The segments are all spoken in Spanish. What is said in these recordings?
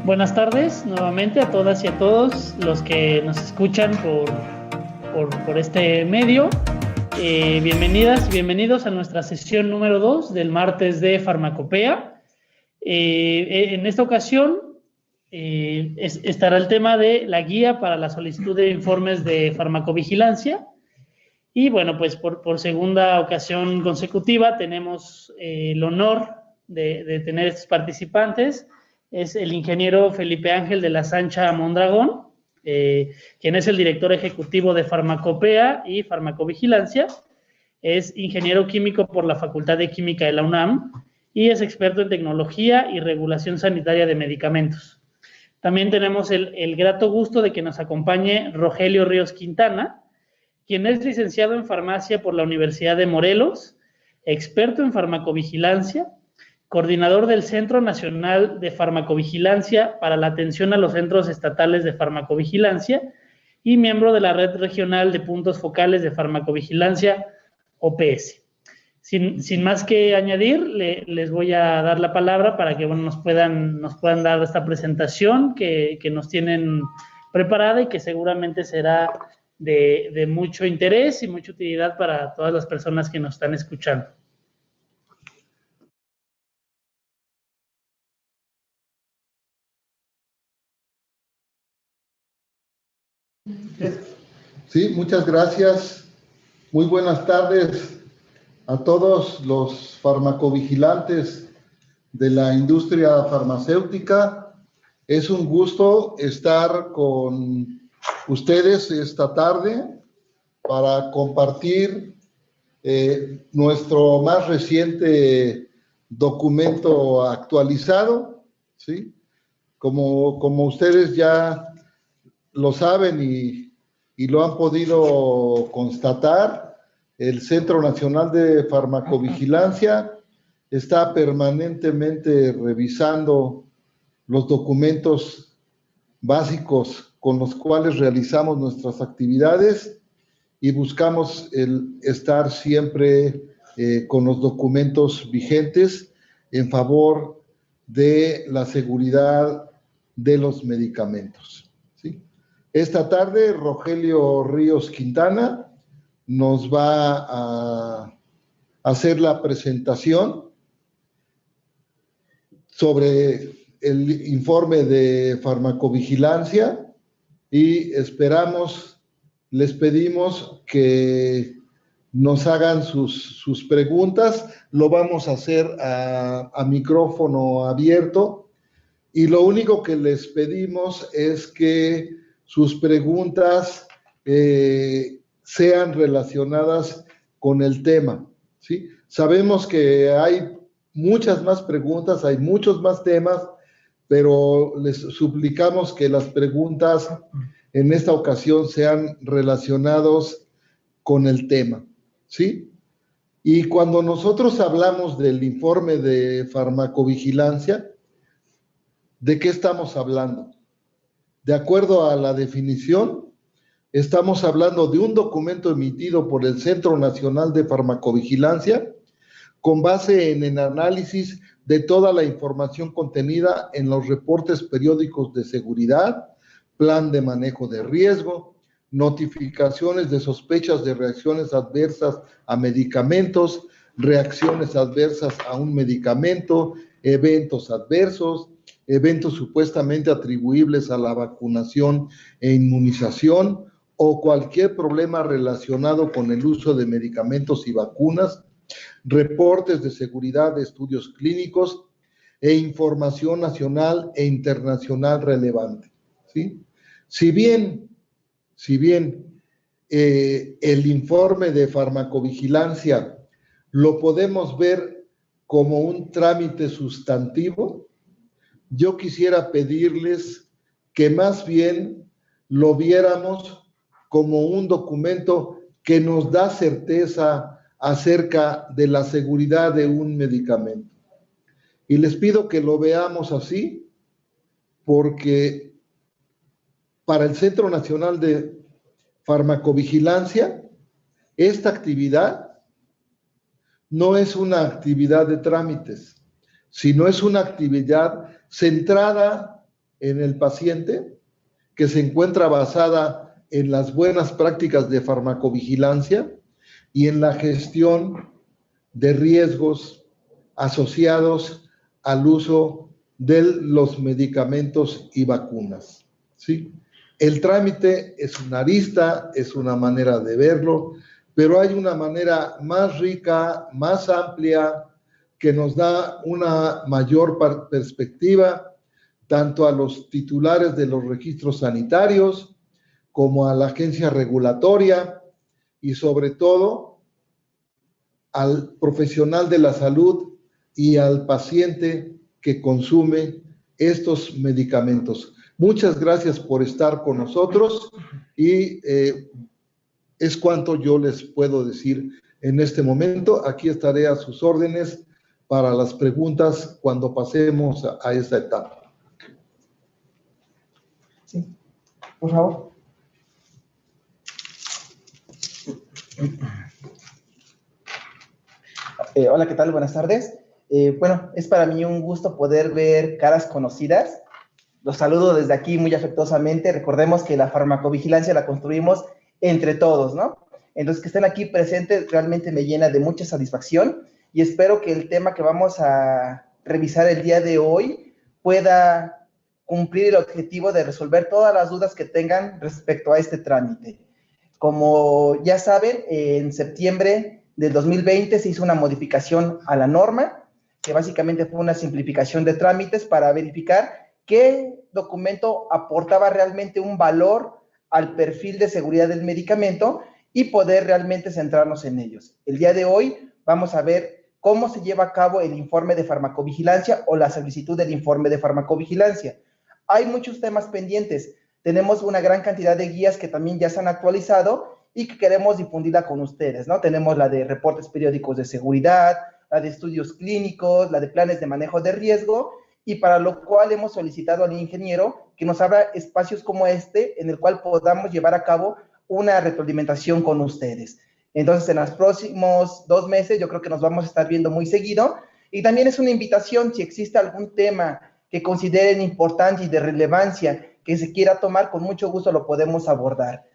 Buenas tardes nuevamente a todas y a todos los que nos escuchan por este medio. Bienvenidas y bienvenidos a nuestra sesión número 2 del martes de Farmacopea. En esta ocasión estará el tema de la guía para la solicitud de informes de farmacovigilancia. Y bueno, pues por segunda ocasión consecutiva tenemos el honor de tener estos participantes. Es el ingeniero Felipe Ángel de la Sancha Mondragón, quien es el director ejecutivo de Farmacopea y Farmacovigilancia. Es ingeniero químico por la Facultad de Química de la UNAM y es experto en tecnología y regulación sanitaria de medicamentos. También tenemos el grato gusto de que nos acompañe Rogelio Ríos Quintana, quien es licenciado en farmacia por la Universidad de Morelos, experto en farmacovigilancia, coordinador del Centro Nacional de Farmacovigilancia para la atención a los centros estatales de farmacovigilancia y miembro de la Red Regional de Puntos Focales de Farmacovigilancia, OPS. Sin más que añadir, les voy a dar la palabra para que nos puedan dar esta presentación que nos tienen preparada y que seguramente será de mucho interés y mucha utilidad para todas las personas que nos están escuchando. Sí, muchas gracias. Muy buenas tardes a todos los farmacovigilantes de la industria farmacéutica. Es un gusto estar con ustedes esta tarde para compartir nuestro más reciente documento actualizado, ¿sí? Como ustedes ya lo saben y lo han podido constatar, el Centro Nacional de Farmacovigilancia está permanentemente revisando los documentos básicos con los cuales realizamos nuestras actividades y buscamos el estar siempre con los documentos vigentes en favor de la seguridad de los medicamentos. ¿Sí? Esta tarde, Rogelio Ríos Quintana nos va a hacer la presentación sobre el informe de farmacovigilancia y les pedimos que nos hagan sus preguntas. Lo vamos a hacer a micrófono abierto y lo único que les pedimos es que sus preguntas sean relacionadas con el tema, ¿sí? Sabemos que hay muchas más preguntas, hay muchos más temas, pero les suplicamos que las preguntas en esta ocasión sean relacionados con el tema, ¿sí? Y cuando nosotros hablamos del informe de farmacovigilancia, ¿de qué estamos hablando? De acuerdo a la definición, estamos hablando de un documento emitido por el Centro Nacional de Farmacovigilancia con base en el análisis de toda la información contenida en los reportes periódicos de seguridad, plan de manejo de riesgo, notificaciones de sospechas de reacciones adversas a medicamentos, reacciones adversas a un medicamento, eventos adversos, eventos supuestamente atribuibles a la vacunación e inmunización o cualquier problema relacionado con el uso de medicamentos y vacunas, reportes de seguridad de estudios clínicos e información nacional e internacional relevante, ¿sí? Si bien el informe de farmacovigilancia lo podemos ver como un trámite sustantivo, yo quisiera pedirles que más bien lo viéramos como un documento que nos da certeza acerca de la seguridad de un medicamento. Y les pido que lo veamos así, porque para el Centro Nacional de Farmacovigilancia, esta actividad no es una actividad de trámites, sino es una actividad centrada en el paciente, que se encuentra basada en las buenas prácticas de farmacovigilancia y en la gestión de riesgos asociados al uso de los medicamentos y vacunas, ¿sí? El trámite es una arista, es una manera de verlo, pero hay una manera más rica, más amplia, que nos da una mayor perspectiva, tanto a los titulares de los registros sanitarios, como a la agencia regulatoria, y sobre todo al profesional de la salud y al paciente que consume estos medicamentos. Muchas gracias por estar con nosotros y es cuanto yo les puedo decir en este momento. Aquí estaré a sus órdenes para las preguntas cuando pasemos a esta etapa. Sí, por favor. Hola, ¿qué tal? Buenas tardes. Bueno, es para mí un gusto poder ver caras conocidas. Los saludo desde aquí muy afectuosamente. Recordemos que la farmacovigilancia la construimos entre todos, ¿no? Entonces, que estén aquí presentes realmente me llena de mucha satisfacción y espero que el tema que vamos a revisar el día de hoy pueda cumplir el objetivo de resolver todas las dudas que tengan respecto a este trámite. Como ya saben, en septiembre del 2020 se hizo una modificación a la norma, que básicamente fue una simplificación de trámites para verificar qué documento aportaba realmente un valor al perfil de seguridad del medicamento y poder realmente centrarnos en ellos. El día de hoy vamos a ver cómo se lleva a cabo el informe de farmacovigilancia o la solicitud del informe de farmacovigilancia. Hay muchos temas pendientes. Tenemos una gran cantidad de guías que también ya se han actualizado y que queremos difundirla con ustedes, ¿no? Tenemos la de reportes periódicos de seguridad, la de estudios clínicos, la de planes de manejo de riesgo, y para lo cual hemos solicitado al ingeniero que nos abra espacios como este en el cual podamos llevar a cabo una retroalimentación con ustedes. Entonces, en los próximos 2 meses yo creo que nos vamos a estar viendo muy seguido, y también es una invitación, si existe algún tema que consideren importante y de relevancia que se quiera tomar, con mucho gusto lo podemos abordar.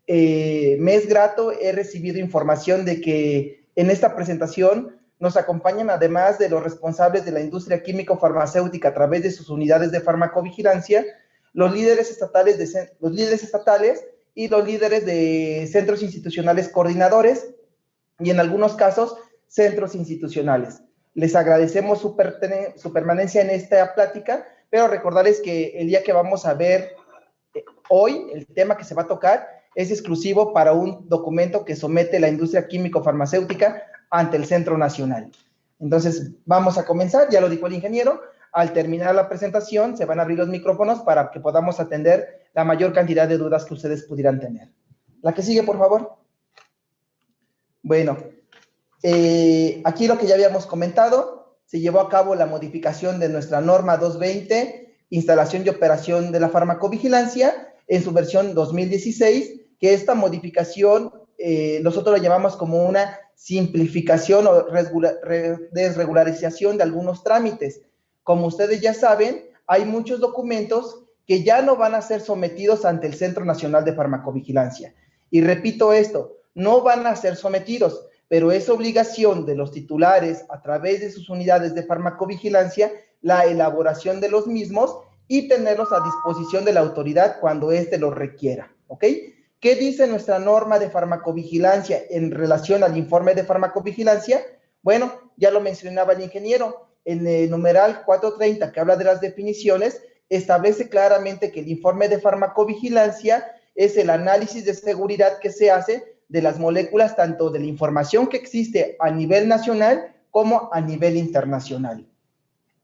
Me es grato, he recibido información de que en esta presentación nos acompañan, además de los responsables de la industria químico-farmacéutica a través de sus unidades de farmacovigilancia, los líderes estatales y los líderes de centros institucionales coordinadores y en algunos casos centros institucionales. Les agradecemos su permanencia en esta plática, pero recordarles que el día que vamos a ver hoy, el tema que se va a tocar es exclusivo para un documento que somete la industria químico-farmacéutica ante el Centro Nacional. Entonces, vamos a comenzar, ya lo dijo el ingeniero. Al terminar la presentación, se van a abrir los micrófonos para que podamos atender la mayor cantidad de dudas que ustedes pudieran tener. La que sigue, por favor. Bueno, aquí lo que ya habíamos comentado, se llevó a cabo la modificación de nuestra norma 220, instalación y operación de la farmacovigilancia, en su versión 2016, que esta modificación nosotros la llamamos como una simplificación o desregularización de algunos trámites. Como ustedes ya saben, hay muchos documentos que ya no van a ser sometidos ante el Centro Nacional de Farmacovigilancia. Y repito esto, no van a ser sometidos, pero es obligación de los titulares, a través de sus unidades de farmacovigilancia, la elaboración de los mismos y tenerlos a disposición de la autoridad cuando éste los requiera, ¿ok? ¿Qué dice nuestra norma de farmacovigilancia en relación al informe de farmacovigilancia? Bueno, ya lo mencionaba el ingeniero, en el numeral 430, que habla de las definiciones, establece claramente que el informe de farmacovigilancia es el análisis de seguridad que se hace de las moléculas, tanto de la información que existe a nivel nacional como a nivel internacional.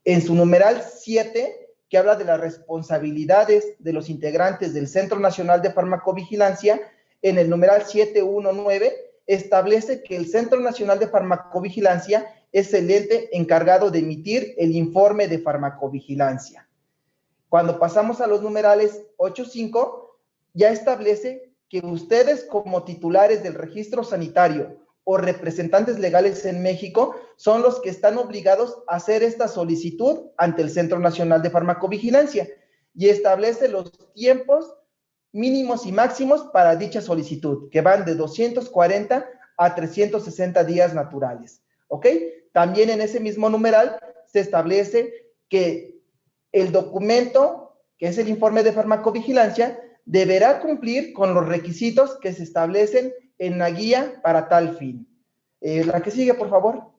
En su numeral 7, que habla de las responsabilidades de los integrantes del Centro Nacional de Farmacovigilancia, en el numeral 719 establece que el Centro Nacional de Farmacovigilancia es el ente encargado de emitir el informe de farmacovigilancia. Cuando pasamos a los numerales 85, ya establece que ustedes como titulares del registro sanitario o representantes legales en México son los que están obligados a hacer esta solicitud ante el Centro Nacional de Farmacovigilancia. y establece los tiempos mínimos y máximos para dicha solicitud, que van de 240 a 360 días naturales, ¿ok? También en ese mismo numeral se establece que el documento, que es el informe de farmacovigilancia, deberá cumplir con los requisitos que se establecen en la guía para tal fin. La que sigue, por favor.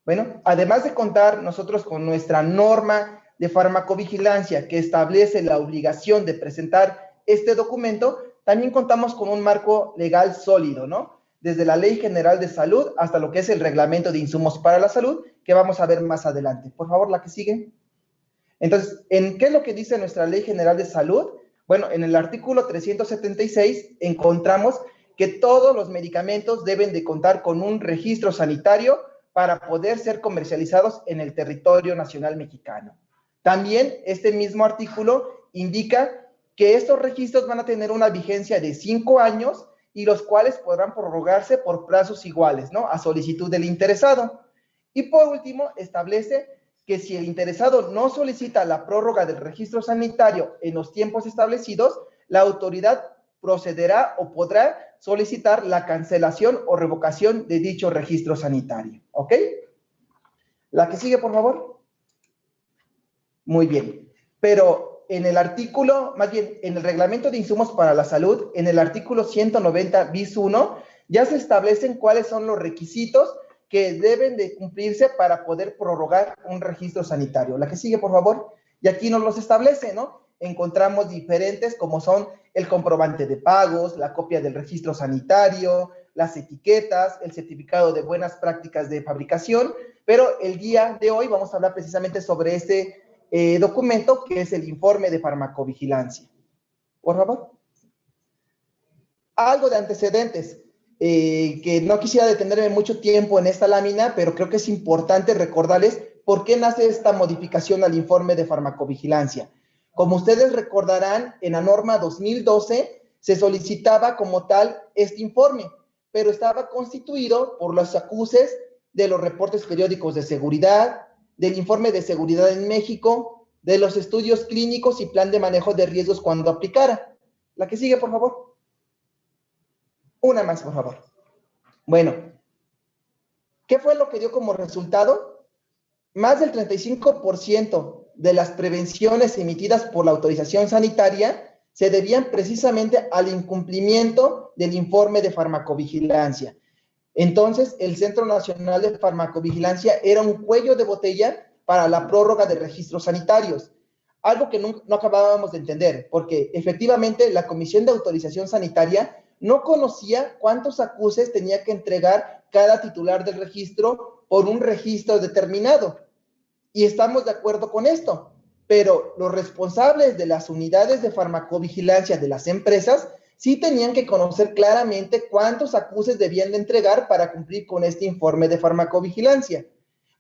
Bueno, además de contar nosotros con nuestra norma de farmacovigilancia que establece la obligación de presentar este documento, también contamos con un marco legal sólido, ¿no? Desde la Ley General de Salud hasta lo que es el Reglamento de Insumos para la Salud, que vamos a ver más adelante. Por favor, la que sigue. Entonces, ¿en qué es lo que dice nuestra Ley General de Salud? Bueno, en el artículo 376 encontramos que todos los medicamentos deben de contar con un registro sanitario para poder ser comercializados en el territorio nacional mexicano. También este mismo artículo indica que estos registros van a tener una vigencia de 5 años y los cuales podrán prorrogarse por plazos iguales, ¿no? A solicitud del interesado. Y por último, establece que si el interesado no solicita la prórroga del registro sanitario en los tiempos establecidos, la autoridad procederá o podrá solicitar la cancelación o revocación de dicho registro sanitario, ¿ok? La que sigue, por favor. Muy bien, pero en el artículo, más bien, en el Reglamento de Insumos para la Salud, en el artículo 190 bis 1, ya se establecen cuáles son los requisitos que deben de cumplirse para poder prorrogar un registro sanitario. La que sigue, por favor. Y aquí nos los establece, ¿no? Encontramos diferentes como son el comprobante de pagos, la copia del registro sanitario, las etiquetas, el certificado de buenas prácticas de fabricación, pero el día de hoy vamos a hablar precisamente sobre este documento que es el informe de farmacovigilancia. Por favor. Algo de antecedentes, que no quisiera detenerme mucho tiempo en esta lámina, pero creo que es importante recordarles por qué nace esta modificación al informe de farmacovigilancia. Como ustedes recordarán, en la norma 2012 se solicitaba como tal este informe, pero estaba constituido por los acuses de los reportes periódicos de seguridad, del informe de seguridad en México, de los estudios clínicos y plan de manejo de riesgos cuando aplicara. La que sigue, por favor. Una más, por favor. Bueno, ¿qué fue lo que dio como resultado? Más del 35% de las prevenciones emitidas por la autorización sanitaria se debían precisamente al incumplimiento del informe de farmacovigilancia. Entonces, el Centro Nacional de Farmacovigilancia era un cuello de botella para la prórroga de registros sanitarios. Algo que no acabábamos de entender, porque efectivamente la Comisión de Autorización Sanitaria no conocía cuántos acuses tenía que entregar cada titular del registro por un registro determinado. Y estamos de acuerdo con esto, pero los responsables de las unidades de farmacovigilancia de las empresas sí tenían que conocer claramente cuántos acuses debían de entregar para cumplir con este informe de farmacovigilancia,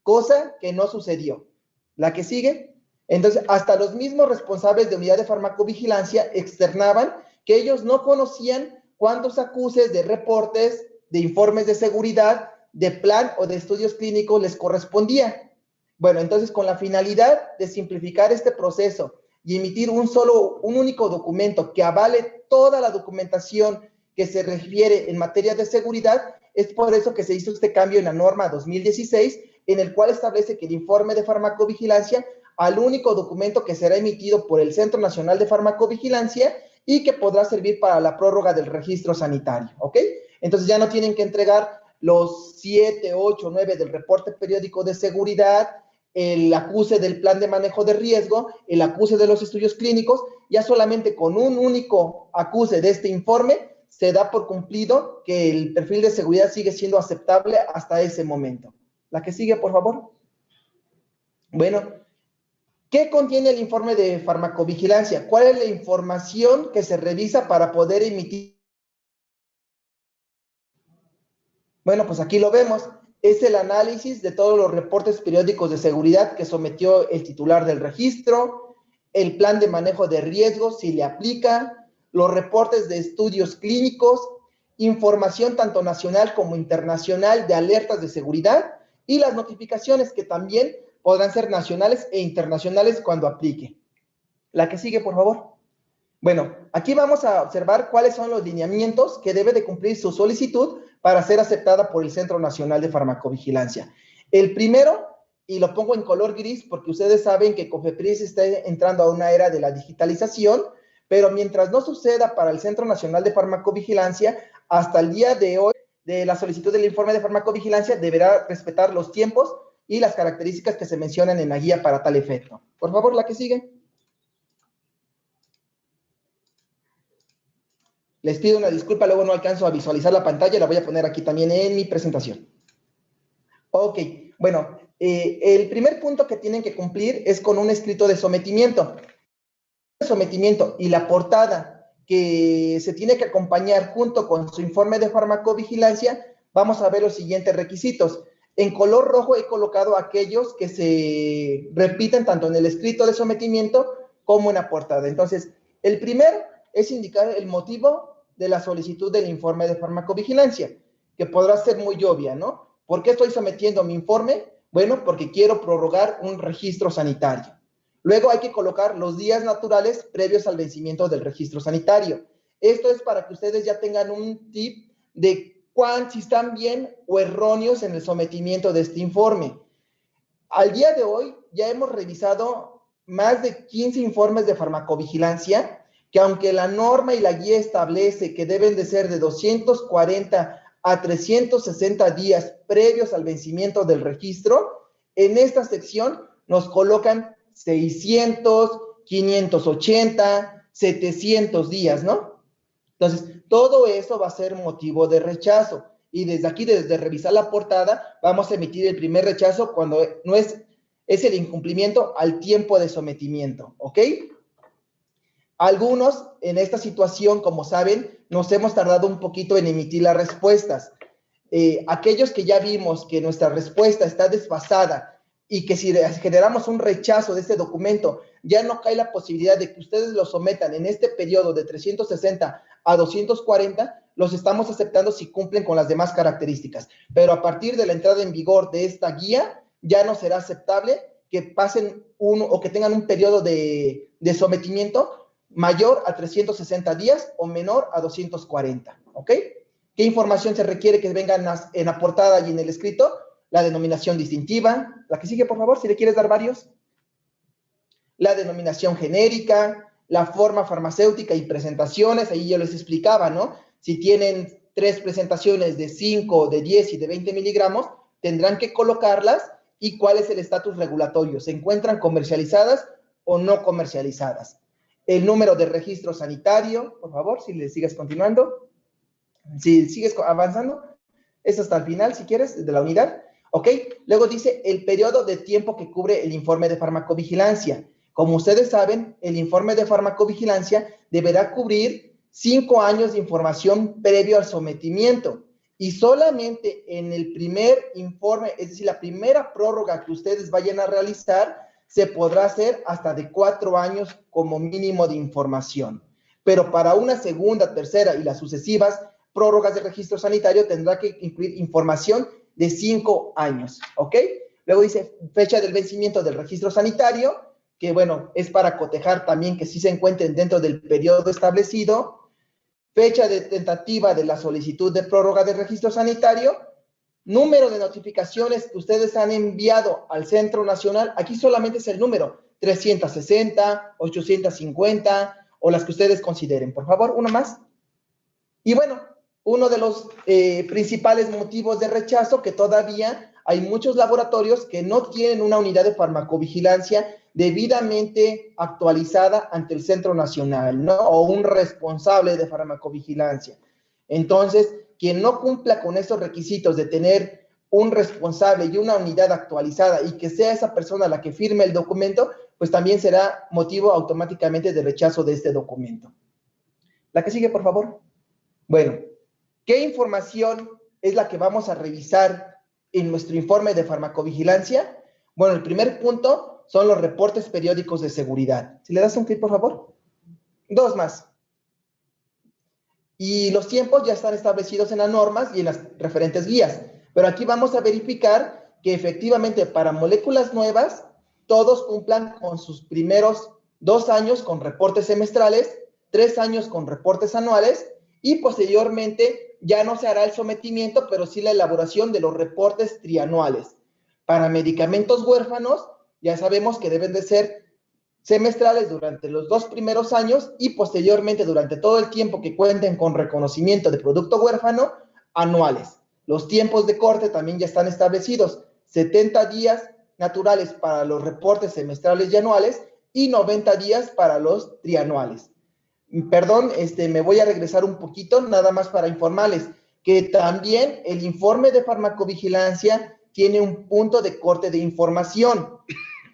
cosa que no sucedió. La que sigue. Entonces, hasta los mismos responsables de unidad de farmacovigilancia externaban que ellos no conocían cuántos acuses de reportes, de informes de seguridad, de plan o de estudios clínicos les correspondía. Bueno, entonces con la finalidad de simplificar este proceso y emitir un único documento que avale toda la documentación que se refiere en materia de seguridad, es por eso que se hizo este cambio en la norma 2016, en el cual establece que el informe de farmacovigilancia al único documento que será emitido por el Centro Nacional de Farmacovigilancia y que podrá servir para la prórroga del registro sanitario, ¿ok? Entonces ya no tienen que entregar los 7, 8, 9 del reporte periódico de seguridad, el acuse del plan de manejo de riesgo, el acuse de los estudios clínicos, ya solamente con un único acuse de este informe se da por cumplido que el perfil de seguridad sigue siendo aceptable hasta ese momento. La que sigue, por favor. Bueno, ¿qué contiene el informe de farmacovigilancia? ¿Cuál es la información que se revisa para poder emitir? Bueno, pues aquí lo vemos. Es el análisis de todos los reportes periódicos de seguridad que sometió el titular del registro, el plan de manejo de riesgos, si le aplica, los reportes de estudios clínicos, información tanto nacional como internacional de alertas de seguridad y las notificaciones que también podrán ser nacionales e internacionales cuando aplique. La que sigue, por favor. Bueno, aquí vamos a observar cuáles son los lineamientos que debe de cumplir su solicitud para ser aceptada por el Centro Nacional de Farmacovigilancia. El primero, y lo pongo en color gris porque ustedes saben que COFEPRIS está entrando a una era de la digitalización, pero mientras no suceda para el Centro Nacional de Farmacovigilancia, hasta el día de hoy, de la solicitud del informe de farmacovigilancia, deberá respetar los tiempos y las características que se mencionan en la guía para tal efecto. Por favor, la que sigue. Les pido una disculpa, luego no alcanzo a visualizar la pantalla, la voy a poner aquí también en mi presentación. Ok, bueno, el primer punto que tienen que cumplir es con un escrito de sometimiento. El sometimiento y la portada que se tiene que acompañar junto con su informe de farmacovigilancia, vamos a ver los siguientes requisitos. En color rojo he colocado aquellos que se repiten tanto en el escrito de sometimiento como en la portada. Entonces, el primero es indicar el motivo de la solicitud del informe de farmacovigilancia, que podrá ser muy obvia, ¿no? ¿Por qué estoy sometiendo mi informe? Bueno, porque quiero prorrogar un registro sanitario. Luego hay que colocar los días naturales previos al vencimiento del registro sanitario. Esto es para que ustedes ya tengan un tip de si están bien o erróneos en el sometimiento de este informe. Al día de hoy ya hemos revisado más de 15 informes de farmacovigilancia, que aunque la norma y la guía establece que deben de ser de 240 a 360 días previos al vencimiento del registro, en esta sección nos colocan 600, 580, 700 días, ¿no? Entonces, todo eso va a ser motivo de rechazo. Y desde aquí, desde revisar la portada, vamos a emitir el primer rechazo cuando no es el incumplimiento al tiempo de sometimiento, ¿ok? Algunos en esta situación, como saben, nos hemos tardado un poquito en emitir las respuestas. Aquellos que ya vimos que nuestra respuesta está desfasada y que si generamos un rechazo de este documento, ya no cae la posibilidad de que ustedes lo sometan en este periodo de 360 a 240, los estamos aceptando si cumplen con las demás características. Pero a partir de la entrada en vigor de esta guía, ya no será aceptable que pasen o que tengan un periodo de sometimiento mayor a 360 días o menor a 240, ¿ok? ¿Qué información se requiere que venga en la portada y en el escrito? La denominación distintiva. La que sigue, por favor, si le quieres dar varios. La denominación genérica, la forma farmacéutica y presentaciones. Ahí yo les explicaba, ¿no? Si tienen 3 presentaciones de 5, de 10 y de 20 miligramos, tendrán que colocarlas y cuál es el estatus regulatorio. ¿Se encuentran comercializadas o no comercializadas? El número de registro sanitario, por favor, si le sigues continuando. Si sigues avanzando, es hasta el final, si quieres, de la unidad. ¿Ok? Luego dice el periodo de tiempo que cubre el informe de farmacovigilancia. Como ustedes saben, el informe de farmacovigilancia deberá cubrir 5 años de información previo al sometimiento. Y solamente en el primer informe, es decir, la primera prórroga que ustedes vayan a realizar, se podrá hacer hasta de 4 años como mínimo de información. Pero para una segunda, tercera y las sucesivas prórrogas de registro sanitario tendrá que incluir información de 5 años, ¿ok? Luego dice fecha del vencimiento del registro sanitario, que bueno, es para cotejar también que sí se encuentren dentro del periodo establecido. Fecha de tentativa de la solicitud de prórroga de registro sanitario. Número de notificaciones que ustedes han enviado al Centro Nacional, aquí solamente es el número, 360, 850, o las que ustedes consideren. Por favor, uno más. Y bueno, uno de los principales motivos de rechazo, que todavía hay muchos laboratorios que no tienen una unidad de farmacovigilancia debidamente actualizada ante el Centro Nacional, ¿no? O un responsable de farmacovigilancia. Entonces, quien no cumpla con esos requisitos de tener un responsable y una unidad actualizada y que sea esa persona la que firme el documento, pues también será motivo automáticamente de rechazo de este documento. La que sigue, por favor. Bueno, ¿qué información es la que vamos a revisar en nuestro informe de farmacovigilancia? Bueno, el primer punto son los reportes periódicos de seguridad. Si le das un clic, por favor. 2 más. Y los tiempos ya están establecidos en las normas y en las referentes guías. Pero aquí vamos a verificar que efectivamente para moléculas nuevas, todos cumplan con sus primeros 2 años con reportes semestrales, 3 años con reportes anuales y posteriormente ya no se hará el sometimiento, pero sí la elaboración de los reportes trianuales. Para medicamentos huérfanos, ya sabemos que deben de ser semestrales durante los 2 primeros años y posteriormente durante todo el tiempo que cuenten con reconocimiento de producto huérfano, anuales. Los tiempos de corte también ya están establecidos, 70 días naturales para los reportes semestrales y anuales y 90 días para los trianuales. Perdón, me voy a regresar un poquito, nada más para informarles que también el informe de farmacovigilancia tiene un punto de corte de información.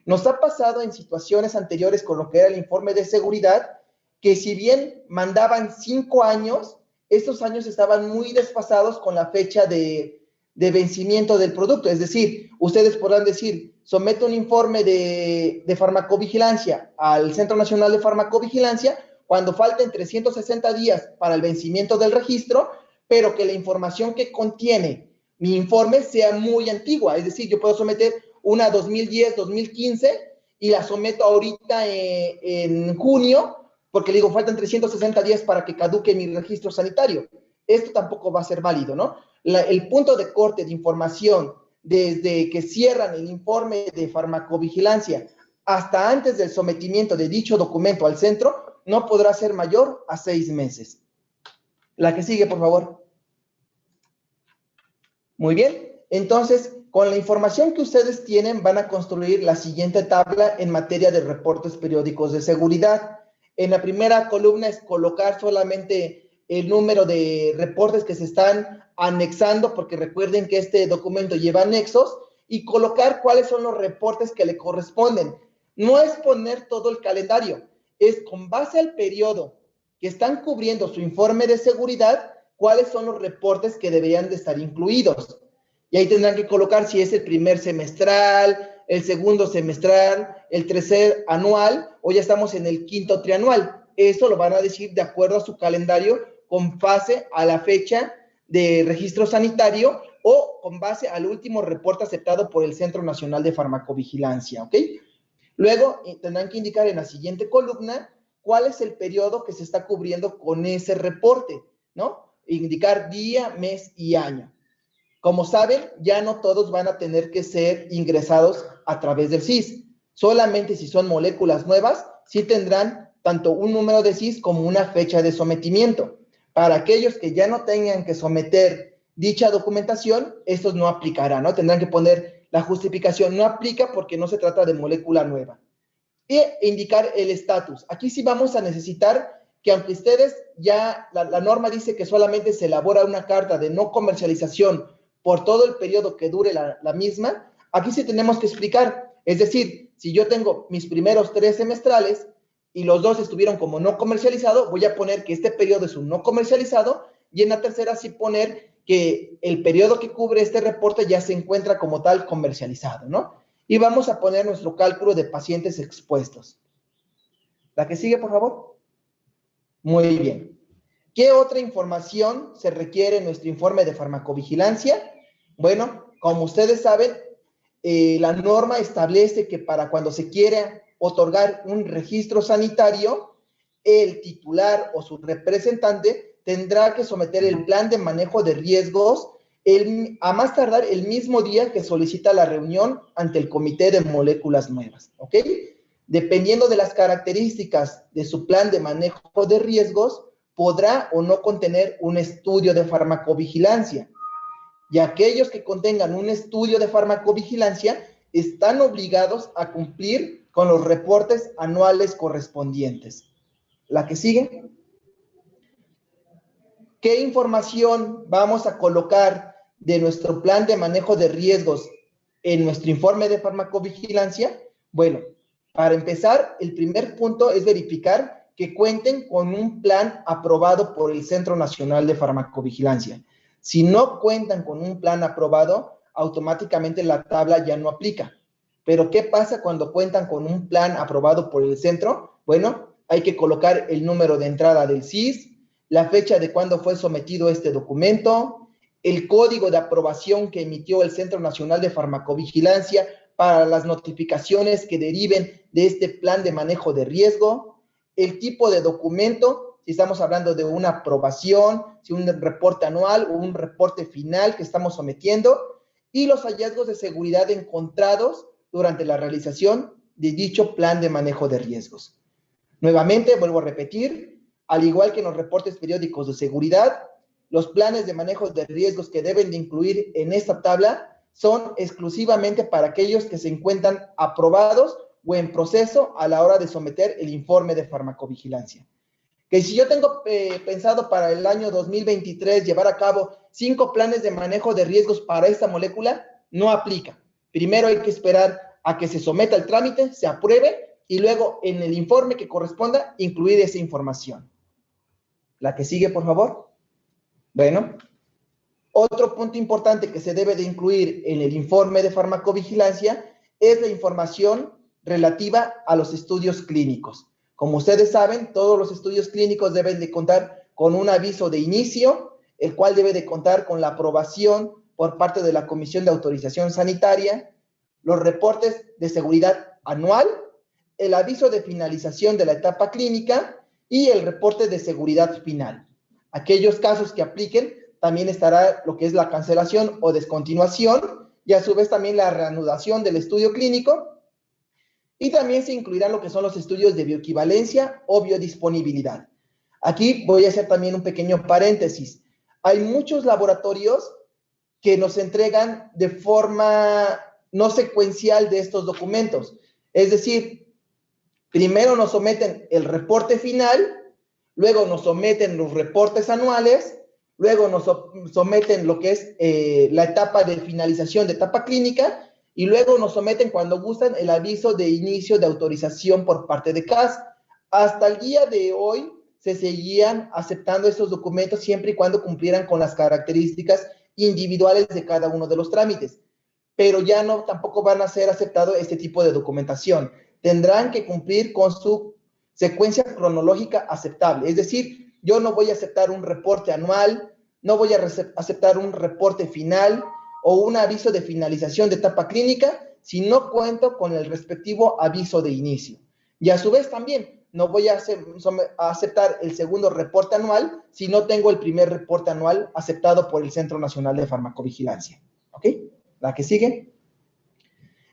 Nos ha pasado en situaciones anteriores con lo que era el informe de seguridad, que si bien mandaban 5 años, estos años estaban muy desfasados con la fecha de vencimiento del producto. Es decir, ustedes podrán decir, someto un informe de farmacovigilancia al Centro Nacional de Farmacovigilancia cuando falten 360 días para el vencimiento del registro, pero que la información que contiene mi informe sea muy antigua. Es decir, yo puedo someter una 2010, 2015 y la someto ahorita en junio, porque le digo, faltan 360 días para que caduque mi registro sanitario. Esto tampoco va a ser válido, ¿no? El punto de corte de información desde que cierran el informe de farmacovigilancia hasta antes del sometimiento de dicho documento al centro no podrá ser mayor a 6 meses. La que sigue, por favor. Muy bien. Entonces, con la información que ustedes tienen, van a construir la siguiente tabla en materia de reportes periódicos de seguridad. En la primera columna es colocar solamente el número de reportes que se están anexando, porque recuerden que este documento lleva anexos, y colocar cuáles son los reportes que le corresponden. No es poner todo el calendario, es con base al periodo que están cubriendo su informe de seguridad, cuáles son los reportes que deberían de estar incluidos. Y ahí tendrán que colocar si es el primer semestral, el segundo semestral, el tercer anual, o ya estamos en el quinto trianual. Eso lo van a decir de acuerdo a su calendario, con base a la fecha de registro sanitario o con base al último reporte aceptado por el Centro Nacional de Farmacovigilancia, ¿ok? Luego tendrán que indicar en la siguiente columna cuál es el periodo que se está cubriendo con ese reporte, ¿no? Indicar día, mes y año. Como saben, ya no todos van a tener que ser ingresados a través del CIS. Solamente si son moléculas nuevas, sí tendrán tanto un número de CIS como una fecha de sometimiento. Para aquellos que ya no tengan que someter dicha documentación, estos no aplicarán, ¿no? Tendrán que poner la justificación, no aplica porque no se trata de molécula nueva. Y indicar el estatus. Aquí sí vamos a necesitar que aunque ustedes ya, la norma dice que solamente se elabora una carta de no comercialización por todo el periodo que dure la misma, aquí sí tenemos que explicar. Es decir, si yo tengo mis primeros 3 semestrales y los 2 estuvieron como no comercializado, voy a poner que este periodo es un no comercializado y en la tercera sí poner que el periodo que cubre este reporte ya se encuentra como tal comercializado, ¿no? Y vamos a poner nuestro cálculo de pacientes expuestos. La que sigue, por favor. Muy bien. ¿Qué otra información se requiere en nuestro informe de farmacovigilancia? Bueno, como ustedes saben, la norma establece que para cuando se quiera otorgar un registro sanitario, el titular o su representante tendrá que someter el plan de manejo de riesgos a más tardar el mismo día que solicita la reunión ante el Comité de Moléculas Nuevas, ¿ok? Dependiendo de las características de su plan de manejo de riesgos, podrá o no contener un estudio de farmacovigilancia. Y aquellos que contengan un estudio de farmacovigilancia están obligados a cumplir con los reportes anuales correspondientes. La que sigue. ¿Qué información vamos a colocar de nuestro plan de manejo de riesgos en nuestro informe de farmacovigilancia? Bueno, para empezar, el primer punto es verificar que cuenten con un plan aprobado por el Centro Nacional de Farmacovigilancia. Si no cuentan con un plan aprobado, automáticamente la tabla ya no aplica. Pero, ¿qué pasa cuando cuentan con un plan aprobado por el centro? Bueno, hay que colocar el número de entrada del CIS, la fecha de cuando fue sometido este documento, el código de aprobación que emitió el Centro Nacional de Farmacovigilancia para las notificaciones que deriven de este plan de manejo de riesgo, el tipo de documento, si estamos hablando de una aprobación, si un reporte anual o un reporte final que estamos sometiendo, y los hallazgos de seguridad encontrados durante la realización de dicho plan de manejo de riesgos. Nuevamente, vuelvo a repetir, al igual que en los reportes periódicos de seguridad, los planes de manejo de riesgos que deben de incluir en esta tabla son exclusivamente para aquellos que se encuentran aprobados o en proceso a la hora de someter el informe de farmacovigilancia. Que si yo tengo pensado para el año 2023 llevar a cabo 5 planes de manejo de riesgos para esta molécula, no aplica. Primero hay que esperar a que se someta el trámite, se apruebe y luego en el informe que corresponda incluir esa información. La que sigue, por favor. Bueno, otro punto importante que se debe de incluir en el informe de farmacovigilancia es la información relativa a los estudios clínicos. Como ustedes saben, todos los estudios clínicos deben de contar con un aviso de inicio, el cual debe de contar con la aprobación por parte de la Comisión de Autorización Sanitaria, los reportes de seguridad anual, el aviso de finalización de la etapa clínica y el reporte de seguridad final. Aquellos casos que apliquen, también estará lo que es la cancelación o descontinuación y a su vez también la reanudación del estudio clínico. Y también se incluirán lo que son los estudios de bioequivalencia o biodisponibilidad. Aquí voy a hacer también un pequeño paréntesis. Hay muchos laboratorios que nos entregan de forma no secuencial de estos documentos. Es decir, primero nos someten el reporte final, luego nos someten los reportes anuales, luego nos someten lo que es la etapa de finalización de etapa clínica, y luego nos someten, cuando gustan, el aviso de inicio de autorización por parte de CAS. Hasta el día de hoy se seguían aceptando estos documentos siempre y cuando cumplieran con las características individuales de cada uno de los trámites. Pero ya no, tampoco van a ser aceptados este tipo de documentación. Tendrán que cumplir con su secuencia cronológica aceptable. Es decir, yo no voy a aceptar un reporte anual, no voy a aceptar un reporte final, o un aviso de finalización de etapa clínica si no cuento con el respectivo aviso de inicio. Y a su vez también no voy a aceptar el segundo reporte anual si no tengo el primer reporte anual aceptado por el Centro Nacional de Farmacovigilancia. ¿Ok? La que sigue.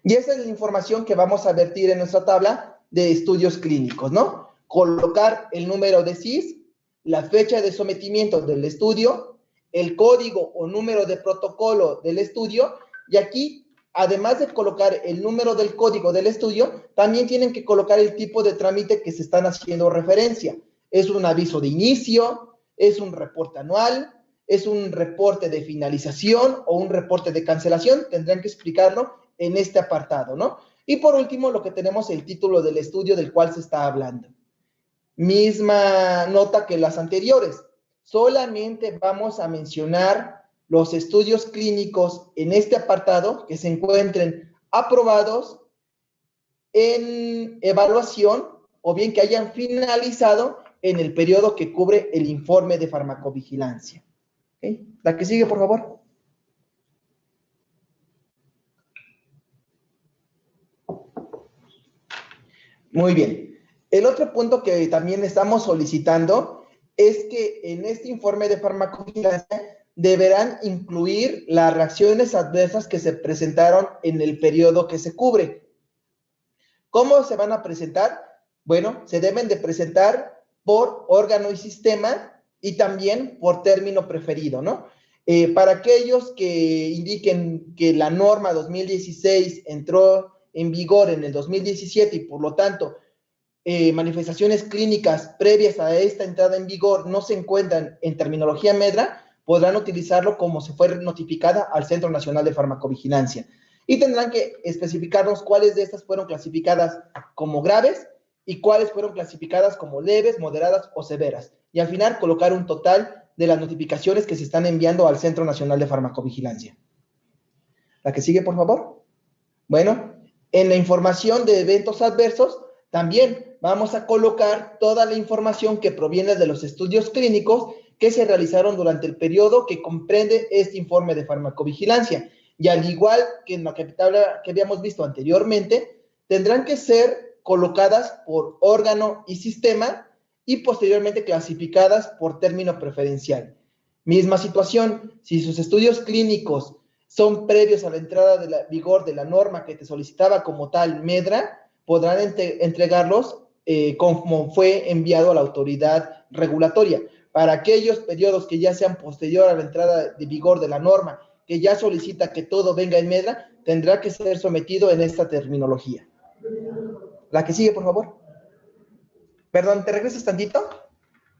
Y esa es la información que vamos a vertir en nuestra tabla de estudios clínicos, ¿no? Colocar el número de CIS, la fecha de sometimiento del estudio, el código o número de protocolo del estudio, y aquí, además de colocar el número del código del estudio, también tienen que colocar el tipo de trámite que se están haciendo referencia. ¿Es un aviso de inicio? ¿Es un reporte anual? ¿Es un reporte de finalización o un reporte de cancelación? Tendrán que explicarlo en este apartado, ¿no? Y por último, lo que tenemos es el título del estudio del cual se está hablando. Misma nota que las anteriores. Solamente vamos a mencionar los estudios clínicos en este apartado que se encuentren aprobados en evaluación o bien que hayan finalizado en el periodo que cubre el informe de farmacovigilancia. ¿Okay? La que sigue, por favor. Muy bien. El otro punto que también estamos solicitando es que en este informe de farmacovigilancia deberán incluir las reacciones adversas que se presentaron en el periodo que se cubre. ¿Cómo se van a presentar? Bueno, se deben de presentar por órgano y sistema y también por término preferido, ¿no? Para aquellos que indiquen que la norma 2016 entró en vigor en el 2017 y por lo tanto manifestaciones clínicas previas a esta entrada en vigor no se encuentran en terminología MEDRA, podrán utilizarlo como se fue notificada al Centro Nacional de Farmacovigilancia. Y tendrán que especificarnos cuáles de estas fueron clasificadas como graves y cuáles fueron clasificadas como leves, moderadas o severas. Y al final colocar un total de las notificaciones que se están enviando al Centro Nacional de Farmacovigilancia. La que sigue, por favor. Bueno, en la información de eventos adversos, también vamos a colocar toda la información que proviene de los estudios clínicos que se realizaron durante el periodo que comprende este informe de farmacovigilancia. y al igual que en la tabla que habíamos visto anteriormente, tendrán que ser colocadas por órgano y sistema y posteriormente clasificadas por término preferencial. Misma situación, si sus estudios clínicos son previos a la entrada de vigor de la norma que te solicitaba como tal Medra, podrán entregarlos como fue enviado a la autoridad regulatoria. Para aquellos periodos que ya sean posterior a la entrada de vigor de la norma, que ya solicita que todo venga en Medra, tendrá que ser sometido en esta terminología. La que sigue, por favor. Perdón, ¿te regresas tantito?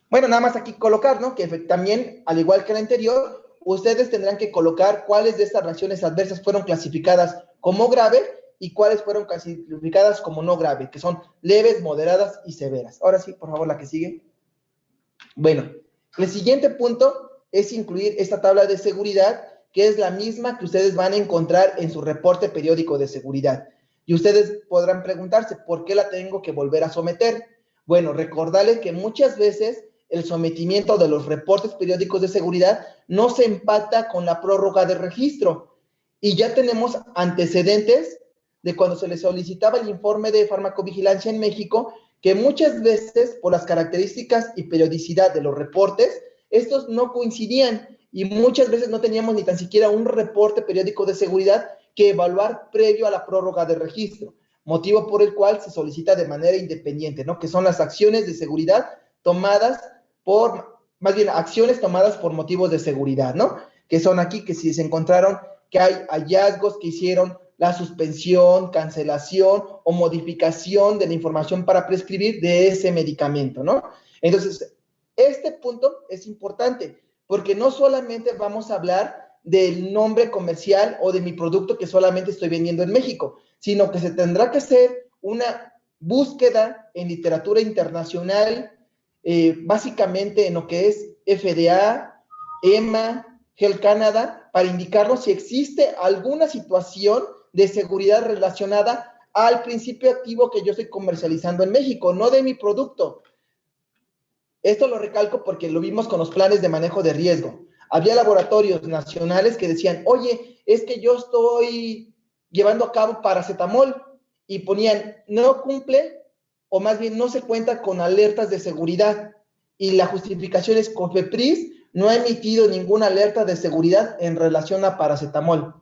Bueno, nada más aquí colocar, ¿no? Que también, al igual que la anterior, ustedes tendrán que colocar cuáles de estas reacciones adversas fueron clasificadas como grave y cuáles fueron clasificadas como no grave, que son leves, moderadas y severas. Ahora sí, por favor, la que sigue. Bueno, el siguiente punto es incluir esta tabla de seguridad, que es la misma que ustedes van a encontrar en su reporte periódico de seguridad. Y ustedes podrán preguntarse, ¿por qué la tengo que volver a someter? Bueno, recordarles que muchas veces el sometimiento de los reportes periódicos de seguridad no se empata con la prórroga de registro. Y ya tenemos antecedentes de cuando se le solicitaba el informe de farmacovigilancia en México, que muchas veces, por las características y periodicidad de los reportes, estos no coincidían y muchas veces no teníamos ni tan siquiera un reporte periódico de seguridad que evaluar previo a la prórroga de registro, motivo por el cual se solicita de manera independiente, ¿no? Que son las acciones de seguridad tomadas acciones tomadas por motivos de seguridad, ¿no? Que son aquí que si se encontraron que hay hallazgos que hicieron la suspensión, cancelación o modificación de la información para prescribir de ese medicamento, ¿no? Entonces, este punto es importante porque no solamente vamos a hablar del nombre comercial o de mi producto que solamente estoy vendiendo en México, sino que se tendrá que hacer una búsqueda en literatura internacional, básicamente en lo que es FDA, EMA, Health Canada, para indicarnos si existe alguna situación de seguridad relacionada al principio activo que yo estoy comercializando en México, no de mi producto. Esto lo recalco porque lo vimos con los planes de manejo de riesgo. Había laboratorios nacionales que decían, oye, es que yo estoy llevando a cabo paracetamol, y ponían, no cumple, o más bien no se cuenta con alertas de seguridad, y la justificación es COFEPRIS no ha emitido ninguna alerta de seguridad en relación a paracetamol,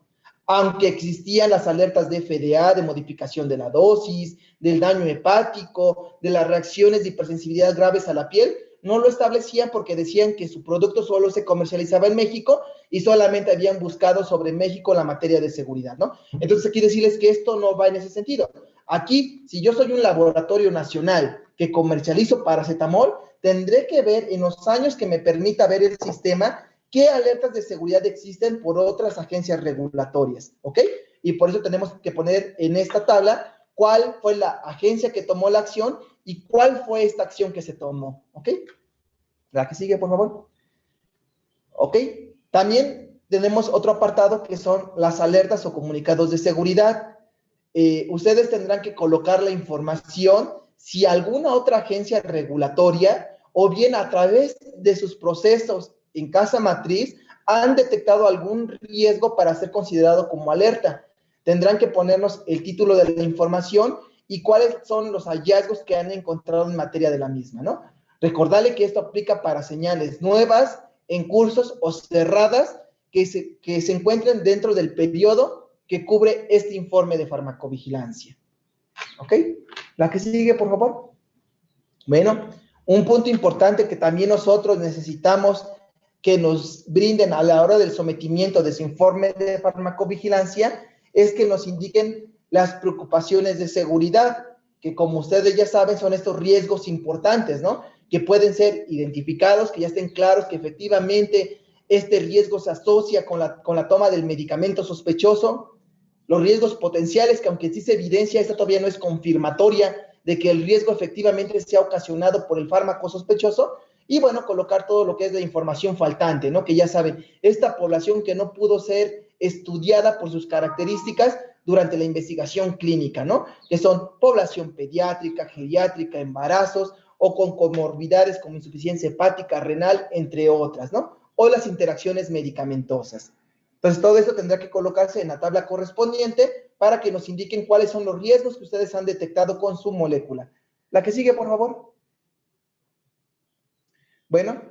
aunque existían las alertas de FDA, de modificación de la dosis, del daño hepático, de las reacciones de hipersensibilidad graves a la piel. No lo establecían porque decían que su producto solo se comercializaba en México y solamente habían buscado sobre México la materia de seguridad, ¿no? Entonces aquí decirles que esto no va en ese sentido. Aquí, si yo soy un laboratorio nacional que comercializo paracetamol, tendré que ver en los años que me permita ver el sistema qué alertas de seguridad existen por otras agencias regulatorias, ¿ok? Y por eso tenemos que poner en esta tabla cuál fue la agencia que tomó la acción y cuál fue esta acción que se tomó, ¿ok? La que sigue, por favor. ¿Ok? También tenemos otro apartado que son las alertas o comunicados de seguridad. Ustedes tendrán que colocar la información si alguna otra agencia regulatoria o bien a través de sus procesos en casa matriz han detectado algún riesgo para ser considerado como alerta. Tendrán que ponernos el título de la información y cuáles son los hallazgos que han encontrado en materia de la misma, ¿no? Recordarle que esto aplica para señales nuevas, en cursos o cerradas que se encuentren dentro del periodo que cubre este informe de farmacovigilancia. ¿Ok? La que sigue, por favor. Bueno, un punto importante que también nosotros necesitamos que nos brinden a la hora del sometimiento de su informe de farmacovigilancia es que nos indiquen las preocupaciones de seguridad, que como ustedes ya saben son estos riesgos importantes, ¿no? Que pueden ser identificados, que ya estén claros que efectivamente este riesgo se asocia con la toma del medicamento sospechoso, los riesgos potenciales, que aunque existe evidencia, esta todavía no es confirmatoria de que el riesgo efectivamente sea ocasionado por el fármaco sospechoso, y bueno, colocar todo lo que es la información faltante, ¿no? Que ya saben, esta población que no pudo ser estudiada por sus características durante la investigación clínica, ¿no? Que son población pediátrica, geriátrica, embarazos, o con comorbidades como insuficiencia hepática, renal, entre otras, ¿no? O las interacciones medicamentosas. Entonces, todo esto tendrá que colocarse en la tabla correspondiente para que nos indiquen cuáles son los riesgos que ustedes han detectado con su molécula. La que sigue, por favor. Bueno,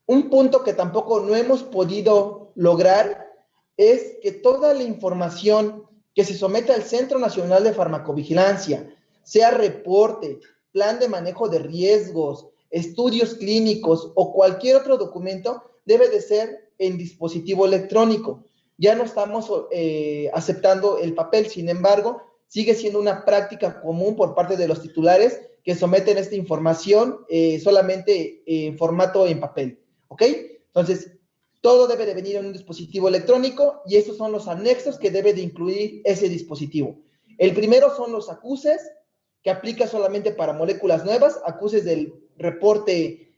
un punto que tampoco no hemos podido lograr es que toda la información que se somete al Centro Nacional de Farmacovigilancia, sea reporte, plan de manejo de riesgos, estudios clínicos o cualquier otro documento, debe de ser en dispositivo electrónico. Ya no estamos aceptando el papel, sin embargo, sigue siendo una práctica común por parte de los titulares que someten esta información solamente en formato en papel, ¿ok? Entonces, todo debe de venir en un dispositivo electrónico y estos son los anexos que debe de incluir ese dispositivo. El primero son los acuses, que aplica solamente para moléculas nuevas, acuses del reporte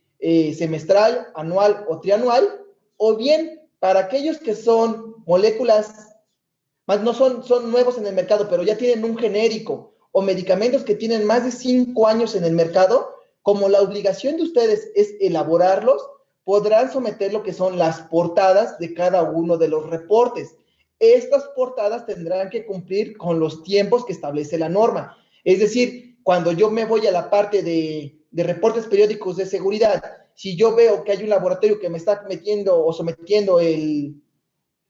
semestral, anual o trianual, o bien para aquellos que son moléculas, más no son nuevos en el mercado, pero ya tienen un genérico, o medicamentos que tienen más de 5 años en el mercado, como la obligación de ustedes es elaborarlos, podrán someter lo que son las portadas de cada uno de los reportes. Estas portadas tendrán que cumplir con los tiempos que establece la norma. Es decir, cuando yo me voy a la parte de reportes periódicos de seguridad, si yo veo que hay un laboratorio que me está metiendo o sometiendo el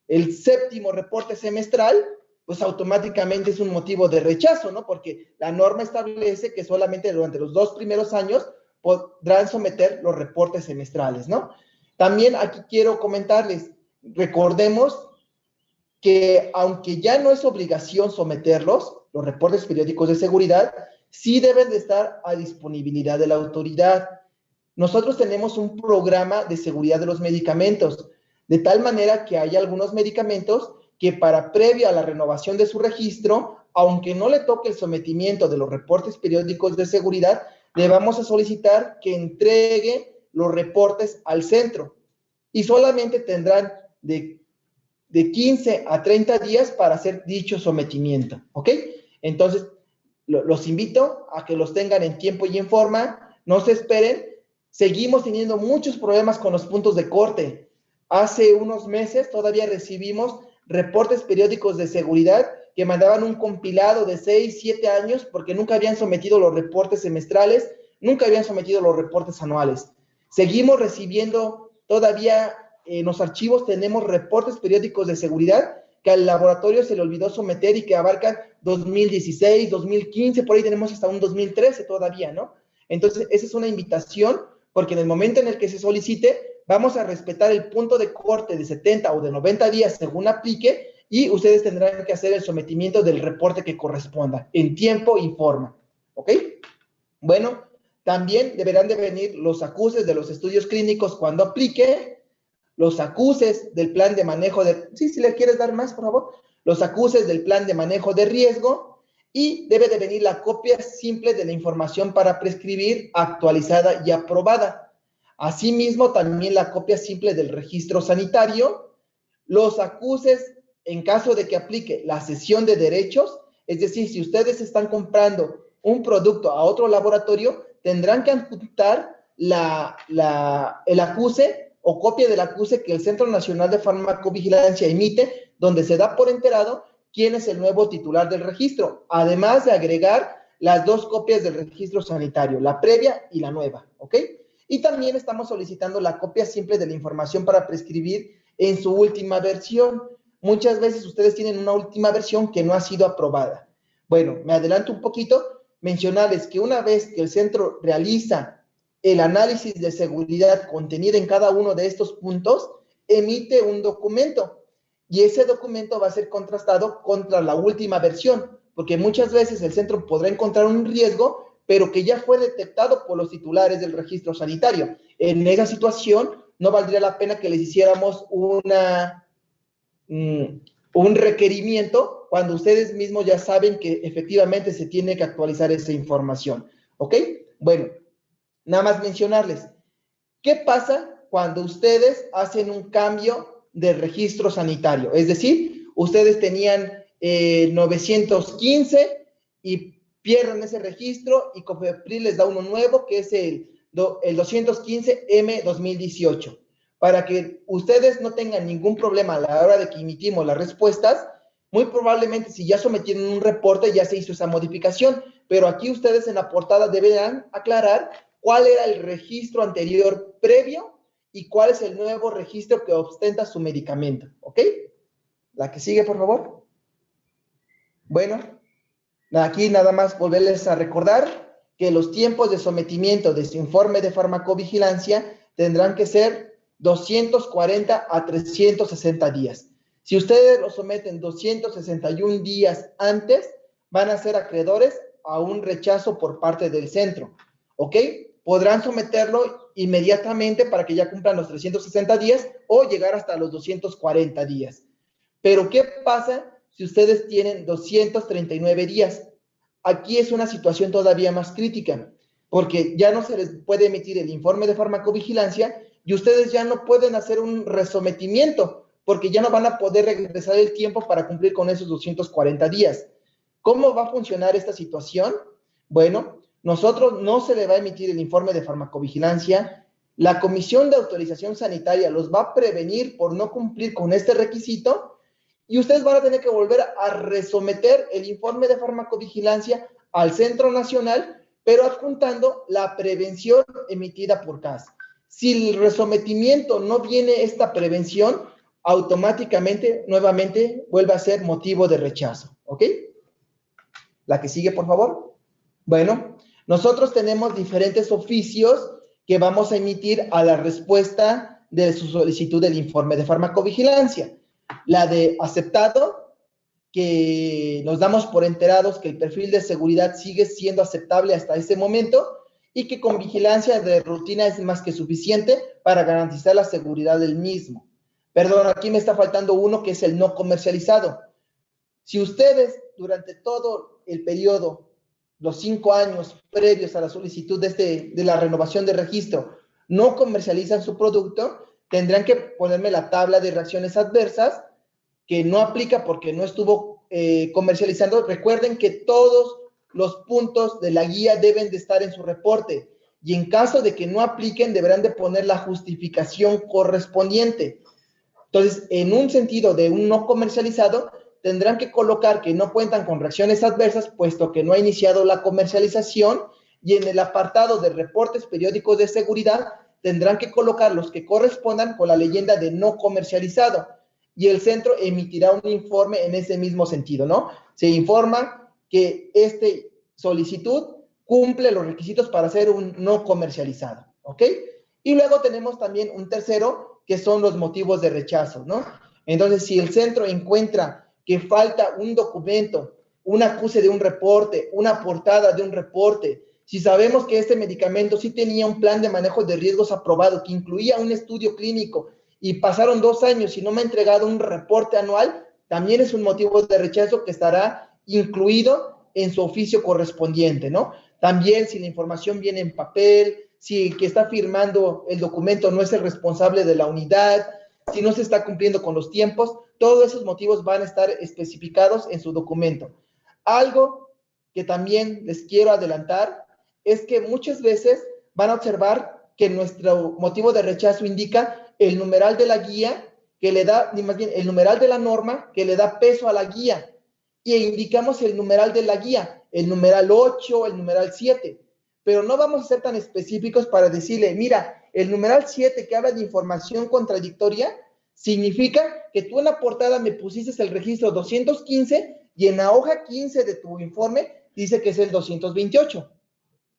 7º reporte semestral, pues automáticamente es un motivo de rechazo, ¿no? Porque la norma establece que solamente durante los 2 primeros años podrán someter los reportes semestrales, ¿no? También aquí quiero comentarles, recordemos que aunque ya no es obligación someterlos, los reportes periódicos de seguridad, sí deben de estar a disponibilidad de la autoridad. Nosotros tenemos un programa de seguridad de los medicamentos, de tal manera que hay algunos medicamentos que para previa a la renovación de su registro, aunque no le toque el sometimiento de los reportes periódicos de seguridad, le vamos a solicitar que entregue los reportes al centro y solamente tendrán de 15 a 30 días para hacer dicho sometimiento, ¿ok? Entonces, los invito a que los tengan en tiempo y en forma, no se esperen. Seguimos teniendo muchos problemas con los puntos de corte. Hace unos meses todavía recibimos reportes periódicos de seguridad que mandaban un compilado de 6, 7 años porque nunca habían sometido los reportes semestrales, nunca habían sometido los reportes anuales. Seguimos recibiendo todavía en los archivos, tenemos reportes periódicos de seguridad que al laboratorio se le olvidó someter y que abarcan 2016, 2015, por ahí tenemos hasta un 2013 todavía, ¿no? Entonces, esa es una invitación, porque en el momento en el que se solicite, vamos a respetar el punto de corte de 70 o de 90 días según aplique, y ustedes tendrán que hacer el sometimiento del reporte que corresponda, en tiempo y forma, ¿ok? Bueno, también deberán de venir los acuses de los estudios clínicos cuando aplique, los acuses del plan de manejo de... Sí, si le quieres dar más, por favor. Los acuses del plan de manejo de riesgo y debe de venir la copia simple de la información para prescribir actualizada y aprobada. Asimismo, también la copia simple del registro sanitario, los acuses en caso de que aplique la cesión de derechos, es decir, si ustedes están comprando un producto a otro laboratorio, tendrán que adjuntar el acuse o copia del acuse que el Centro Nacional de Farmacovigilancia emite, donde se da por enterado quién es el nuevo titular del registro, además de agregar las 2 copias del registro sanitario, la previa y la nueva, ¿ok? Y también estamos solicitando la copia simple de la información para prescribir en su última versión. Muchas veces ustedes tienen una última versión que no ha sido aprobada. Bueno, me adelanto un poquito, mencionarles que una vez que el centro realiza el análisis de seguridad contenido en cada uno de estos puntos, emite un documento y ese documento va a ser contrastado contra la última versión, porque muchas veces el centro podrá encontrar un riesgo, pero que ya fue detectado por los titulares del registro sanitario. En esa situación, no valdría la pena que les hiciéramos un requerimiento cuando ustedes mismos ya saben que efectivamente se tiene que actualizar esa información, ¿ok? Bueno, nada más mencionarles, ¿qué pasa cuando ustedes hacen un cambio de registro sanitario? Es decir, ustedes tenían 915 y pierden ese registro y COFEPRIS les da uno nuevo que es el 215M 2018. para que ustedes no tengan ningún problema a la hora de que emitimos las respuestas. Muy probablemente si ya sometieron un reporte ya se hizo esa modificación, pero aquí ustedes en la portada deberán aclarar cuál era el registro anterior previo y cuál es el nuevo registro que ostenta su medicamento, ¿ok? La que sigue, por favor. Bueno, aquí nada más volverles a recordar que los tiempos de sometimiento de su informe de farmacovigilancia tendrán que ser 240 a 360 días. Si ustedes lo someten 261 días antes, van a ser acreedores a un rechazo por parte del centro, ¿ok? Podrán someterlo inmediatamente para que ya cumplan los 360 días o llegar hasta los 240 días. Pero, ¿qué pasa si ustedes tienen 239 días? Aquí es una situación todavía más crítica, porque ya no se les puede emitir el informe de farmacovigilancia y ustedes ya no pueden hacer un resometimiento, porque ya no van a poder regresar el tiempo para cumplir con esos 240 días. ¿Cómo va a funcionar esta situación? Bueno, nosotros no se le va a emitir el informe de farmacovigilancia. La Comisión de Autorización Sanitaria los va a prevenir por no cumplir con este requisito y ustedes van a tener que volver a resometer el informe de farmacovigilancia al Centro Nacional, pero adjuntando la prevención emitida por CAS. Si el resometimiento no viene esta prevención, automáticamente, nuevamente, vuelve a ser motivo de rechazo, ¿ok? La que sigue, por favor. Bueno, nosotros tenemos diferentes oficios que vamos a emitir a la respuesta de su solicitud del informe de farmacovigilancia. La de aceptado, que nos damos por enterados que el perfil de seguridad sigue siendo aceptable hasta ese momento y que con vigilancia de rutina es más que suficiente para garantizar la seguridad del mismo. Perdón, aquí me está faltando uno que es el no comercializado. Si ustedes durante todo el periodo, los 5 años previos a la solicitud de la renovación de registro, no comercializan su producto, tendrán que ponerme la tabla de reacciones adversas, que no aplica porque no estuvo comercializando. Recuerden que todos los puntos de la guía deben de estar en su reporte y en caso de que no apliquen, deberán de poner la justificación correspondiente. Entonces, en un sentido de un no comercializado, tendrán que colocar que no cuentan con reacciones adversas, puesto que no ha iniciado la comercialización, y en el apartado de reportes periódicos de seguridad, tendrán que colocar los que correspondan con la leyenda de no comercializado, y el centro emitirá un informe en ese mismo sentido, ¿no? Se informa que este solicitud cumple los requisitos para ser un no comercializado, ¿ok? Y luego tenemos también un tercero, que son los motivos de rechazo, ¿no? Entonces, si el centro encuentra que falta un documento, un acuse de un reporte, una portada de un reporte, si sabemos que este medicamento sí tenía un plan de manejo de riesgos aprobado, que incluía un estudio clínico, y pasaron 2 años y no me ha entregado un reporte anual, también es un motivo de rechazo que estará incluido en su oficio correspondiente, ¿no? También si la información viene en papel, si el que está firmando el documento no es el responsable de la unidad, si no se está cumpliendo con los tiempos, todos esos motivos van a estar especificados en su documento. Algo que también les quiero adelantar es que muchas veces van a observar que nuestro motivo de rechazo indica el numeral de la guía que le da, ni más bien el numeral de la norma que le da peso a la guía, y indicamos el numeral de la guía, el numeral 8, el numeral 7, pero no vamos a ser tan específicos para decirle, mira, el numeral 7 que habla de información contradictoria, significa que tú en la portada me pusiste el registro 215 y en la hoja 15 de tu informe dice que es el 228.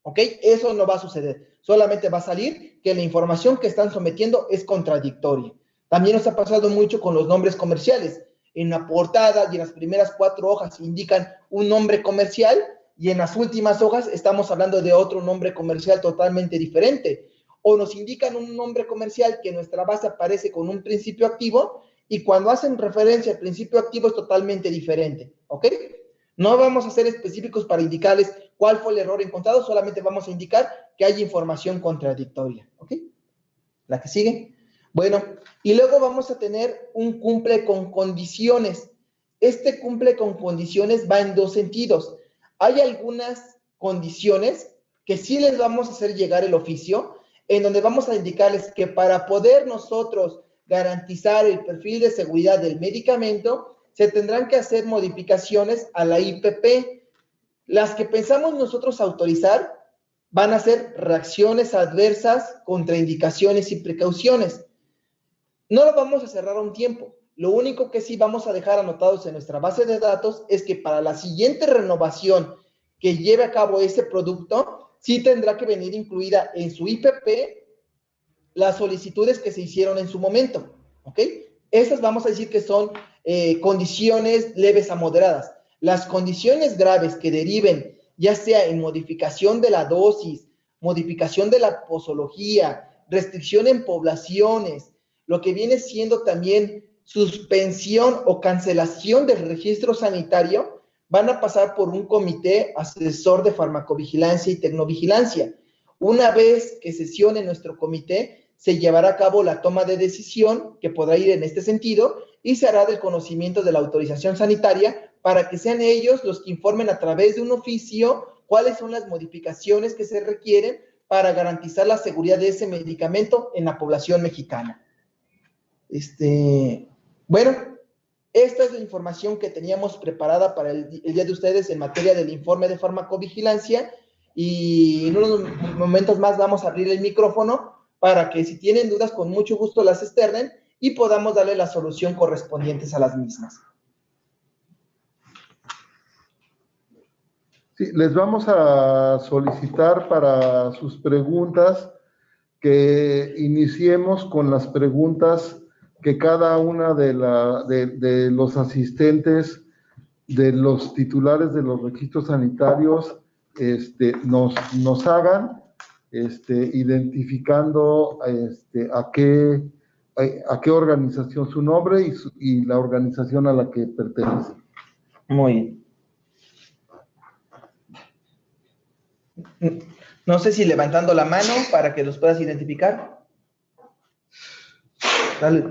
¿Ok? Eso no va a suceder. Solamente va a salir que la información que están sometiendo es contradictoria. También nos ha pasado mucho con los nombres comerciales. En la portada y en las primeras 4 hojas indican un nombre comercial y en las últimas hojas estamos hablando de otro nombre comercial totalmente diferente. O nos indican un nombre comercial que en nuestra base aparece con un principio activo y cuando hacen referencia al principio activo es totalmente diferente. ¿Ok? No vamos a ser específicos para indicarles cuál fue el error encontrado, solamente vamos a indicar que hay información contradictoria. ¿Ok? La que sigue. Bueno, y luego vamos a tener un cumple con condiciones. Este cumple con condiciones va en 2 sentidos. Hay algunas condiciones que sí les vamos a hacer llegar el oficio, en donde vamos a indicarles que para poder nosotros garantizar el perfil de seguridad del medicamento, se tendrán que hacer modificaciones a la IPP. Las que pensamos nosotros autorizar van a ser reacciones adversas, contraindicaciones y precauciones. No lo vamos a cerrar a un tiempo. Lo único que sí vamos a dejar anotados en nuestra base de datos es que para la siguiente renovación que lleve a cabo ese producto, sí tendrá que venir incluida en su IPP las solicitudes que se hicieron en su momento, ¿ok? Estas vamos a decir que son condiciones leves a moderadas. Las condiciones graves que deriven, ya sea en modificación de la dosis, modificación de la posología, restricción en poblaciones, lo que viene siendo también suspensión o cancelación del registro sanitario, van a pasar por un comité asesor de farmacovigilancia y tecnovigilancia. Una vez que sesione nuestro comité, se llevará a cabo la toma de decisión, que podrá ir en este sentido, y se hará del conocimiento de la autorización sanitaria para que sean ellos los que informen a través de un oficio cuáles son las modificaciones que se requieren para garantizar la seguridad de ese medicamento en la población mexicana. Bueno, esta es la información que teníamos preparada para el día de ustedes en materia del informe de farmacovigilancia, y en unos momentos más vamos a abrir el micrófono para que si tienen dudas con mucho gusto las externen y podamos darle la solución correspondientes a las mismas. Sí, les vamos a solicitar para sus preguntas que iniciemos con las preguntas que cada una de los asistentes, de los titulares de los registros sanitarios, nos hagan, identificando a qué organización su nombre y la organización a la que pertenece. Muy bien. No sé si levantando la mano para que los puedas identificar. Dale.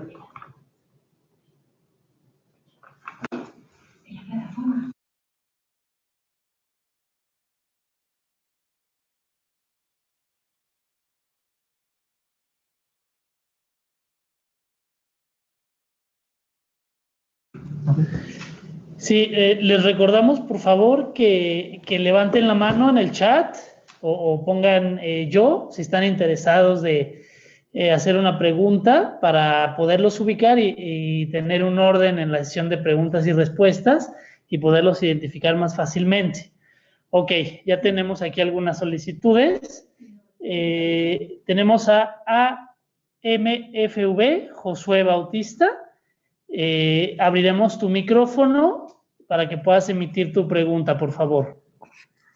Sí, les recordamos, por favor, que levanten la mano en el chat o pongan yo, si están interesados de hacer una pregunta para poderlos ubicar y tener un orden en la sesión de preguntas y respuestas y poderlos identificar más fácilmente. Ok, ya tenemos aquí algunas solicitudes. Tenemos a AMFV, Josué Bautista. Abriremos tu micrófono para que puedas emitir tu pregunta, por favor.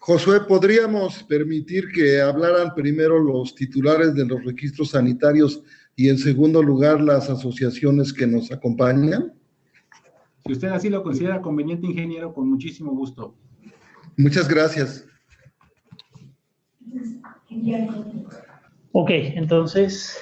Josué, ¿podríamos permitir que hablaran primero los titulares de los registros sanitarios y en segundo lugar las asociaciones que nos acompañan? Si usted así lo considera conveniente, ingeniero, con muchísimo gusto. Muchas gracias. Ok, entonces...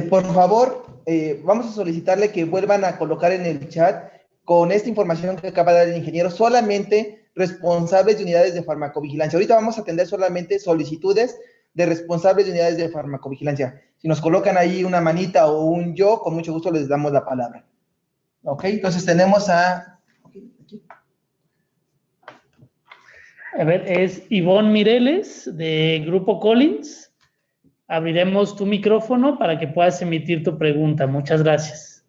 Por favor, vamos a solicitarle que vuelvan a colocar en el chat con esta información que acaba de dar el ingeniero solamente responsables de unidades de farmacovigilancia. Ahorita vamos a atender solamente solicitudes de responsables de unidades de farmacovigilancia. Si nos colocan ahí una manita o un yo, con mucho gusto les damos la palabra. Ok, entonces tenemos a... A ver, es Ivonne Mireles, de Grupo Collins. Abriremos tu micrófono para que puedas emitir tu pregunta. Muchas gracias.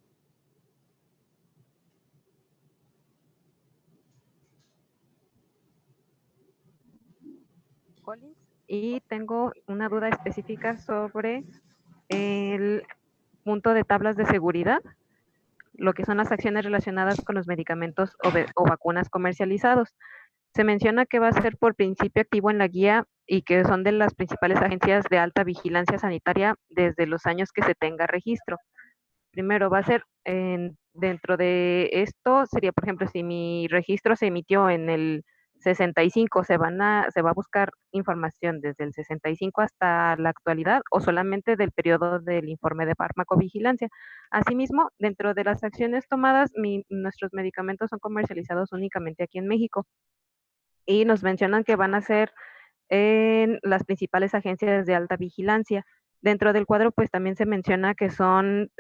Y tengo una duda específica sobre el punto de tablas de seguridad, lo que son las acciones relacionadas con los medicamentos o vacunas comercializados. Se menciona que va a ser por principio activo en la guía y que son de las principales agencias de alta vigilancia sanitaria desde los años que se tenga registro. Primero, va a ser dentro de esto, sería, por ejemplo, si mi registro se emitió en el 65, ¿se va a buscar información desde el 65 hasta la actualidad o solamente del periodo del informe de farmacovigilancia? Asimismo, dentro de las acciones tomadas, nuestros medicamentos son comercializados únicamente aquí en México y nos mencionan que van a ser en las principales agencias de alta vigilancia. Dentro del cuadro, pues también se menciona que son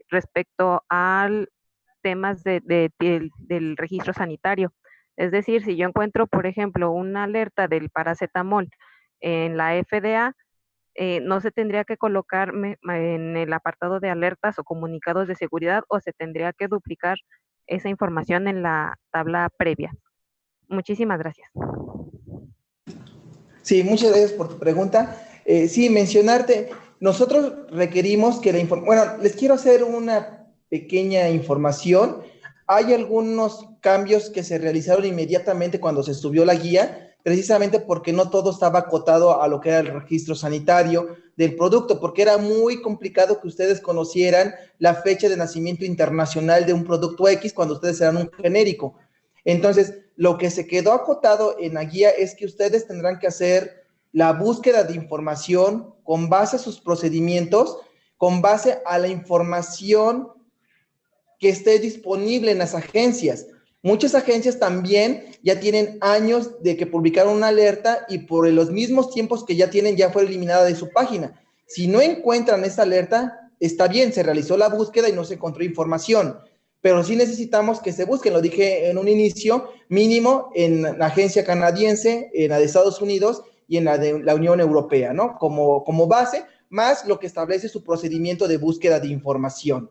respecto al temas del registro sanitario. Es decir, si yo encuentro, por ejemplo, una alerta del paracetamol en la FDA, no se tendría que colocar en el apartado de alertas o comunicados de seguridad o se tendría que duplicar esa información en la tabla previa. Muchísimas gracias. Sí, muchas gracias por tu pregunta. Sí, mencionarte, nosotros requerimos que bueno, les quiero hacer una pequeña información. Hay algunos cambios que se realizaron inmediatamente cuando se subió la guía, precisamente porque no todo estaba acotado a lo que era el registro sanitario del producto, porque era muy complicado que ustedes conocieran la fecha de nacimiento internacional de un producto X cuando ustedes eran un genérico. Entonces, lo que se quedó acotado en la guía es que ustedes tendrán que hacer la búsqueda de información con base a sus procedimientos, con base a la información que esté disponible en las agencias. Muchas agencias también ya tienen años de que publicaron una alerta y por los mismos tiempos que ya tienen ya fue eliminada de su página. Si no encuentran esa alerta, está bien, se realizó la búsqueda y no se encontró información, pero sí necesitamos que se busquen, lo dije en un inicio, mínimo en la agencia canadiense, en la de Estados Unidos y en la de la Unión Europea, ¿no? Como base, más lo que establece su procedimiento de búsqueda de información.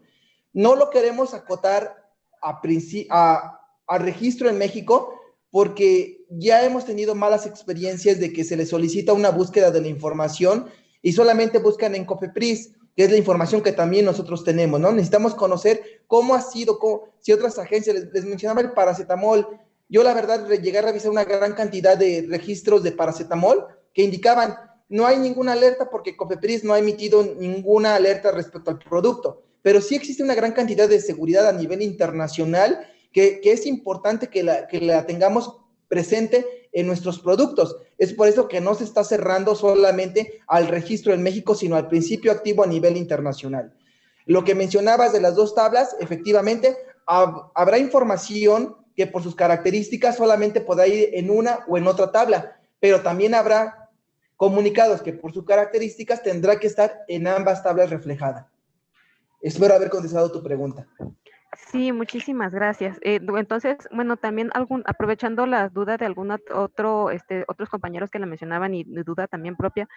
No lo queremos acotar a registro en México porque ya hemos tenido malas experiencias de que se les solicita una búsqueda de la información y solamente buscan en COFEPRIS, que es la información que también nosotros tenemos, ¿no? Necesitamos conocer cómo ha sido, si otras agencias, les mencionaba el paracetamol. Yo la verdad llegué a revisar una gran cantidad de registros de paracetamol que indicaban, no hay ninguna alerta porque COFEPRIS no ha emitido ninguna alerta respecto al producto, pero sí existe una gran cantidad de seguridad a nivel internacional que es importante que la tengamos presente en nuestros productos. Es por eso que no se está cerrando solamente al registro en México, sino al principio activo a nivel internacional. Lo que mencionabas de las dos tablas, efectivamente, habrá información que por sus características solamente podrá ir en una o en otra tabla, pero también habrá comunicados que por sus características tendrá que estar en ambas tablas reflejadas. Espero haber contestado tu pregunta. Sí, muchísimas gracias. Entonces, bueno, también aprovechando la duda de otros compañeros que la mencionaban y duda también propia,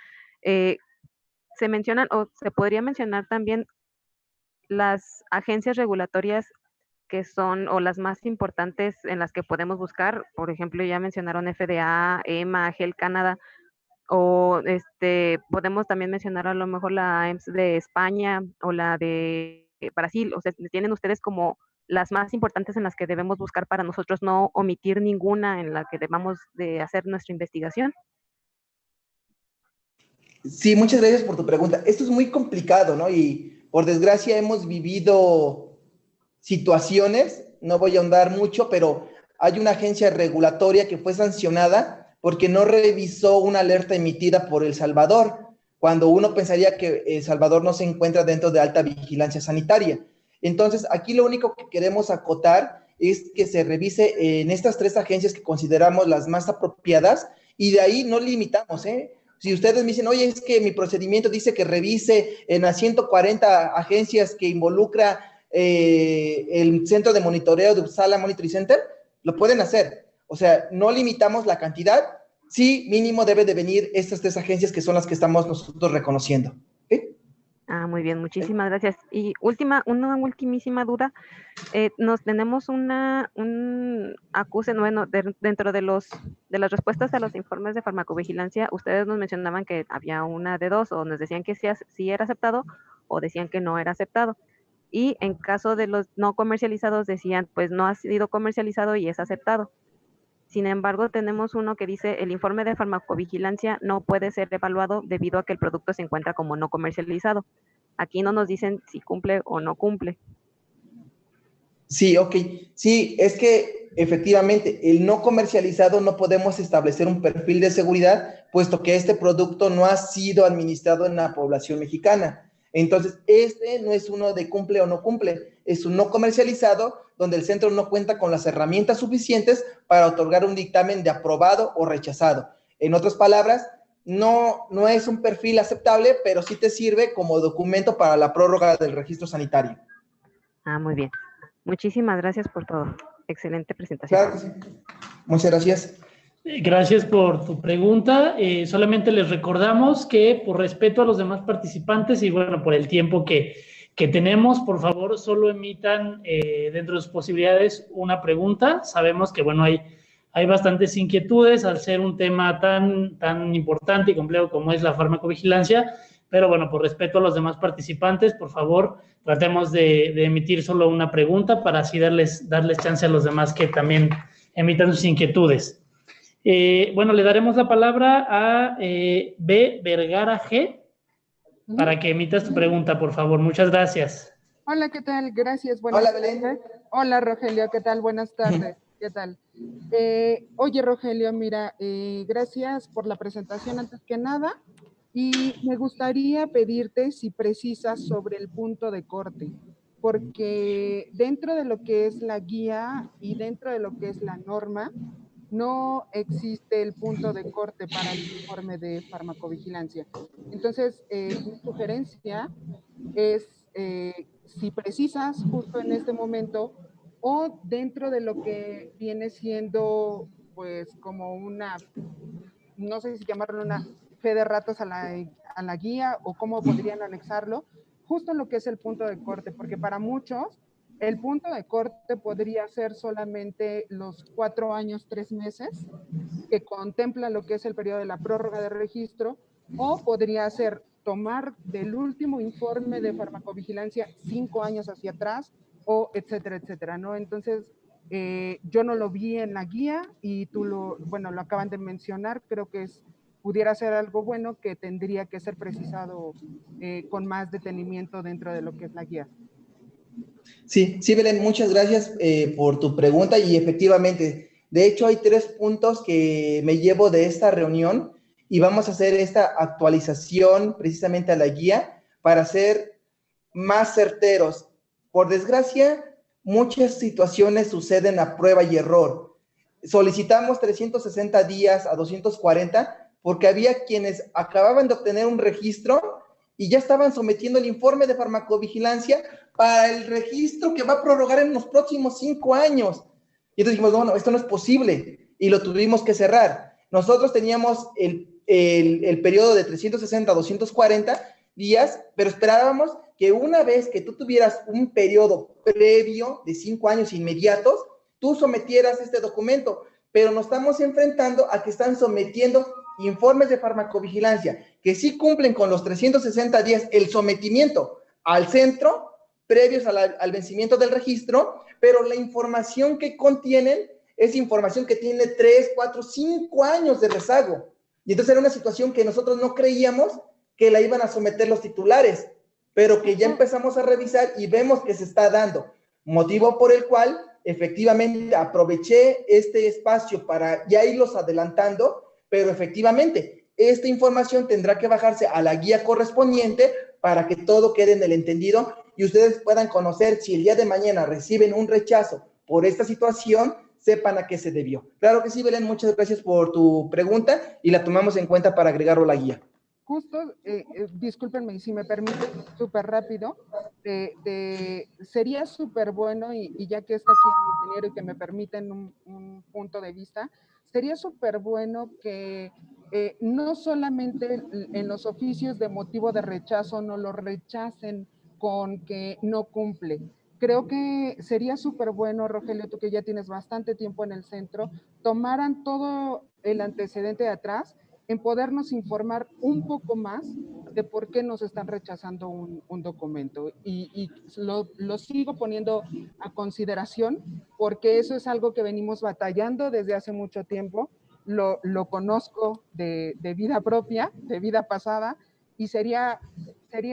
se mencionan o se podría mencionar también las agencias regulatorias que son o las más importantes en las que podemos buscar. Por ejemplo, ya mencionaron FDA, EMA, Health Canada, o podemos también mencionar a lo mejor la EMS de España o la de Brasil. O sea, tienen ustedes como las más importantes en las que debemos buscar para nosotros no omitir ninguna en la que debamos de hacer nuestra investigación. Sí, muchas gracias por tu pregunta. Esto es muy complicado, ¿no? Y por desgracia hemos vivido situaciones, no voy a ahondar mucho, pero hay una agencia regulatoria que fue sancionada porque no revisó una alerta emitida por El Salvador, cuando uno pensaría que El Salvador no se encuentra dentro de alta vigilancia sanitaria. Entonces, aquí lo único que queremos acotar es que se revise en estas tres agencias que consideramos las más apropiadas y de ahí no limitamos, ¿eh? Si ustedes me dicen, oye, es que mi procedimiento dice que revise en las 140 agencias que involucra el centro de monitoreo de Uppsala Monitoring Center, lo pueden hacer. O sea, no limitamos la cantidad, sí, mínimo debe de venir estas tres agencias que son las que estamos nosotros reconociendo. ¿Okay? Muy bien, muchísimas gracias. Y una ultimísima duda. Tenemos un acuse, bueno, dentro de las respuestas a los informes de farmacovigilancia, ustedes nos mencionaban que había una de dos, o nos decían que sí era aceptado, o decían que no era aceptado. Y en caso de los no comercializados, decían, pues no ha sido comercializado y es aceptado. Sin embargo, tenemos uno que dice, el informe de farmacovigilancia no puede ser evaluado debido a que el producto se encuentra como no comercializado. Aquí no nos dicen si cumple o no cumple. Sí, ok. Sí, es que Efectivamente, el no comercializado no podemos establecer un perfil de seguridad, puesto que este producto no ha sido administrado en la población mexicana. Entonces, este no es uno de cumple o no cumple, es un no comercializado donde el centro no cuenta con las herramientas suficientes para otorgar un dictamen de aprobado o rechazado. En otras palabras, no es un perfil aceptable, pero sí te sirve como documento para la prórroga del registro sanitario. Ah, muy bien. Muchísimas gracias por todo. Excelente presentación. Claro que sí. Muchas gracias. Gracias por tu pregunta. Solamente les recordamos que por respeto a los demás participantes y bueno, por el tiempo que tenemos, por favor, solo emitan dentro de sus posibilidades una pregunta. Sabemos que bueno, hay bastantes inquietudes al ser un tema tan importante y complejo como es la farmacovigilancia, pero bueno, por respeto a los demás participantes, por favor, tratemos de emitir solo una pregunta para así darles chance a los demás que también emitan sus inquietudes. Bueno, le daremos la palabra a B. Vergara G. para que emitas tu pregunta, por favor. Muchas gracias. Hola, ¿qué tal? Gracias. Buenas tardes. Belén. Hola, Rogelio, ¿qué tal? Buenas tardes. ¿Qué tal? Oye, Rogelio, mira, gracias por la presentación antes que nada. Y me gustaría pedirte si precisas sobre el punto de corte, porque dentro de lo que es la guía y dentro de lo que es la norma, no existe el punto de corte para el informe de farmacovigilancia. Entonces, mi sugerencia es si precisas justo en este momento o dentro de lo que viene siendo pues como una, no sé si llamarlo una fe de ratos a la guía o cómo podrían anexarlo, justo en lo que es el punto de corte, porque para muchos el punto de corte podría ser solamente los 4 años, 3 meses que contempla lo que es el periodo de la prórroga de registro, o podría ser tomar del último informe de farmacovigilancia 5 años hacia atrás, o etcétera, etcétera, ¿no? Entonces, yo no lo vi en la guía y tú lo acaban de mencionar, creo que pudiera ser algo bueno que tendría que ser precisado con más detenimiento dentro de lo que es la guía. Sí, Belén, muchas gracias por tu pregunta y efectivamente, de hecho hay 3 puntos que me llevo de esta reunión y vamos a hacer esta actualización precisamente a la guía para ser más certeros. Por desgracia, muchas situaciones suceden a prueba y error. Solicitamos 360 días a 240 porque había quienes acababan de obtener un registro y ya estaban sometiendo el informe de farmacovigilancia para el registro que va a prorrogar en los próximos 5 años. Y entonces dijimos, no, esto no es posible, y lo tuvimos que cerrar. Nosotros teníamos el periodo de 360 a 240 días, pero esperábamos que una vez que tú tuvieras un periodo previo de 5 años inmediatos, tú sometieras este documento, pero nos estamos enfrentando a que están sometiendo informes de farmacovigilancia que sí cumplen con los 360 días el sometimiento al centro previos al vencimiento del registro, pero la información que contienen es información que tiene 3, 4, 5 años de rezago. Y entonces era una situación que nosotros no creíamos que la iban a someter los titulares, pero que ya empezamos a revisar y vemos que se está dando. Motivo por el cual, efectivamente, aproveché este espacio para ya irlos adelantando, pero efectivamente, esta información tendrá que bajarse a la guía correspondiente para que todo quede en el entendido y ustedes puedan conocer si el día de mañana reciben un rechazo por esta situación, sepan a qué se debió. Claro que sí, Belén, muchas gracias por tu pregunta y la tomamos en cuenta para agregarlo a la guía. Justo, discúlpenme, si me permite, súper rápido, sería súper bueno, y ya que está aquí el ingeniero y que me permiten un punto de vista, sería súper bueno que no solamente en los oficios de motivo de rechazo no lo rechacen con que no cumple. Creo que sería súper bueno, Rogelio, tú que ya tienes bastante tiempo en el centro, tomaran todo el antecedente de atrás en podernos informar un poco más de por qué nos están rechazando un documento. Y lo sigo poniendo a consideración porque eso es algo que venimos batallando desde hace mucho tiempo. Lo conozco de vida propia, de vida pasada, y sería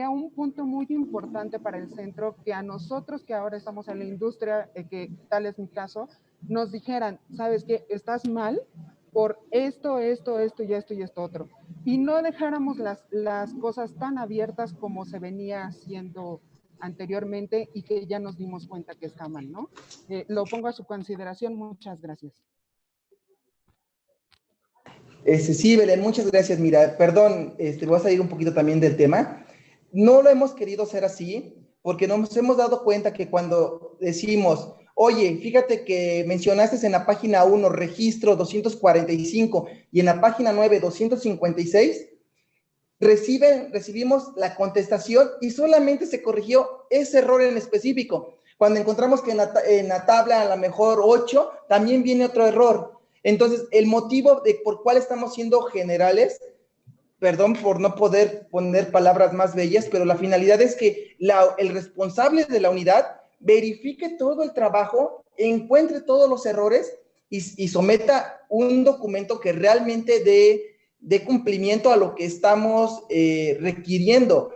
un punto muy importante para el centro que a nosotros que ahora estamos en la industria, que tal es mi caso, nos dijeran, ¿sabes qué? Estás mal por esto y esto otro. Y no dejáramos las cosas tan abiertas como se venía haciendo anteriormente y que ya nos dimos cuenta que está mal, ¿no? Lo pongo a su consideración. Muchas gracias. Sí, Belén, muchas gracias. Mira, perdón, voy a salir un poquito también del tema. No lo hemos querido hacer así porque nos hemos dado cuenta que cuando decimos, oye, fíjate que mencionaste en la página 1 registro 245 y en la página 9 256, recibimos la contestación y solamente se corrigió ese error en específico. Cuando encontramos que en la tabla a lo mejor 8 también viene otro error. Entonces, el motivo por cuál estamos siendo generales, perdón por no poder poner palabras más bellas, pero la finalidad es que el responsable de la unidad verifique todo el trabajo, encuentre todos los errores y someta un documento que realmente dé cumplimiento a lo que estamos requiriendo.